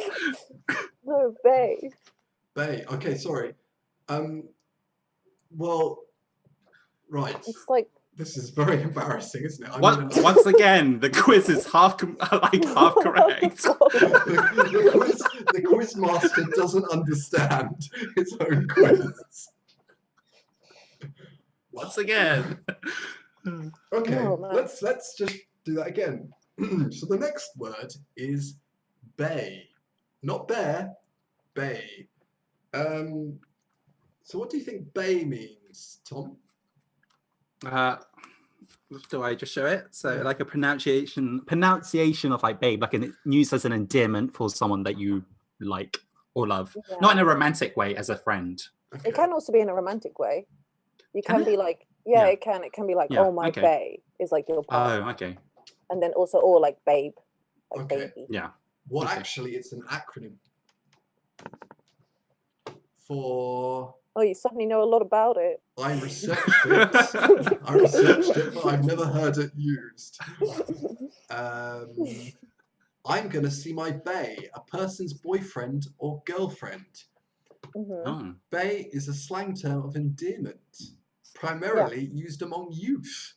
No, bay. Bay. Okay, sorry. Well, right. It's like, This is very embarrassing, isn't it? Once again, the quiz is half correct. The quiz master doesn't understand his own quiz. Once again. Okay, Oh, no. let's just do that again. So the next word is bay, not bear, bay. So what do you think bay means, Tom? Do I just show it? So like a pronunciation of like babe, like used as an endearment for someone that you like or love. Yeah. Not in a romantic way, as a friend. Okay. it can also be in a romantic way. You can Can be it? like, Yeah. it can be like, Yeah, oh, my okay. bae is like your Oh, partner. okay. And then also, or like babe, like Okay. baby. Yeah. Well, Okay. actually, it's an acronym for. Oh, you suddenly know a lot about it. I researched it. But I've never heard it used. I'm gonna see my bae, a person's boyfriend or girlfriend. Mhm. Oh. Bae is a slang term of endearment, primarily used among youth.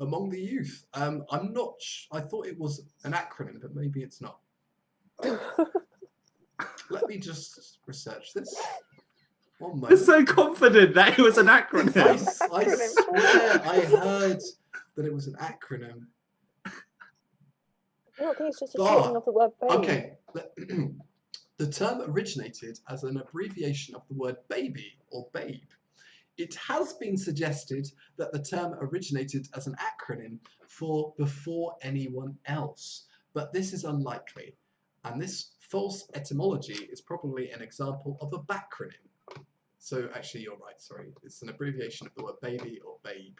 Among the youth. I'm not. I thought it was an acronym, but maybe it's not. Let me just research this. One You're moment. so confident that it was an acronym. I swear I heard that it was an acronym. I don't think it's just a shortening of the word babe. Okay. The term originated as an abbreviation of the word baby or babe. It has been suggested that the term originated as an acronym for before anyone else, but this is unlikely. And this false etymology is probably an example of a backronym. So actually, you're right, sorry. It's an abbreviation of the word baby or babe.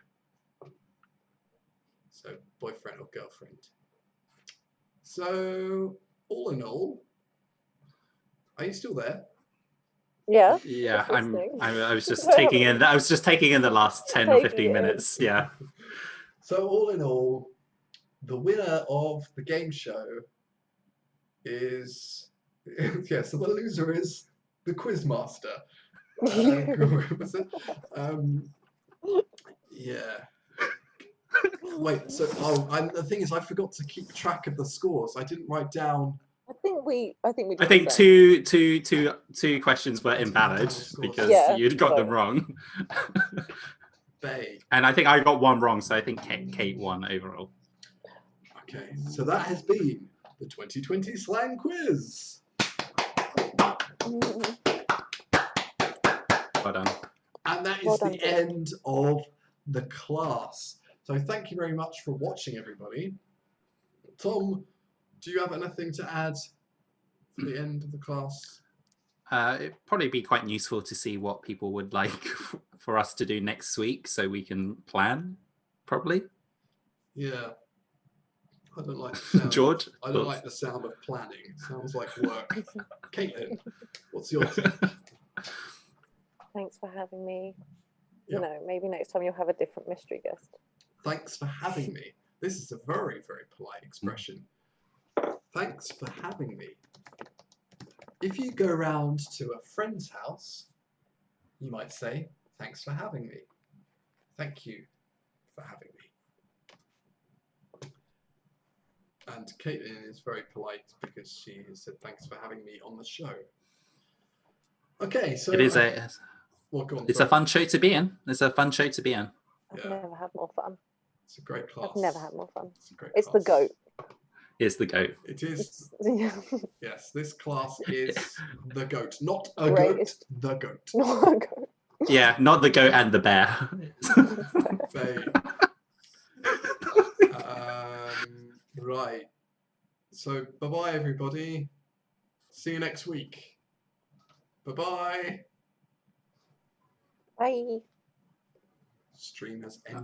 So boyfriend or girlfriend. So all in all, are you still there? Yeah. Yeah, That's listening. I was just taking in. I was just taking in the last 10 or 15 minutes. Yeah. So all in all, the winner of the game show is so the loser is the quiz master. Yeah. Wait. So the thing is, I forgot to keep track of the scores. I didn't write down. I think I think two questions were invalid because Yeah, you'd got them so- wrong. Bay. And I think I got one wrong, so I think Kate won overall. Okay, so that has been the 2020 slang quiz. Mm. Well done. And that is Well done, the George. end of the class. So thank you very much for watching, everybody. Tom, do you have anything to add for the end of the class? It'd probably be quite useful to see what people would like for us to do next week so we can plan properly. Yeah. I don't like the sound. George? I don't like the sound of planning. It sounds like work. Caitlin, what's your take? Thanks for having me. Yeah. You know, maybe next time you'll have a different mystery guest. Thanks for having me. This is a very, very polite expression. Thanks for having me. If you go round to a friend's house, you might say, thanks for having me. Thank you for having me. And Caitlin is very polite because she has said thanks for having me on the show. Okay, so It is a well, go on, it's sorry. a fun show to be in. It's a fun show to be in. I've Yeah. never had more fun. It's a great class. I've never had more fun. It's a great It's the class. goat. Is the goat. It is. It's Yes, this class is the goat, not a Greatest. goat. The goat. not a goat. Yeah, not the goat and the bear. They, right. So bye bye everybody. See you next week. Bye bye. Bye. Stream has ended.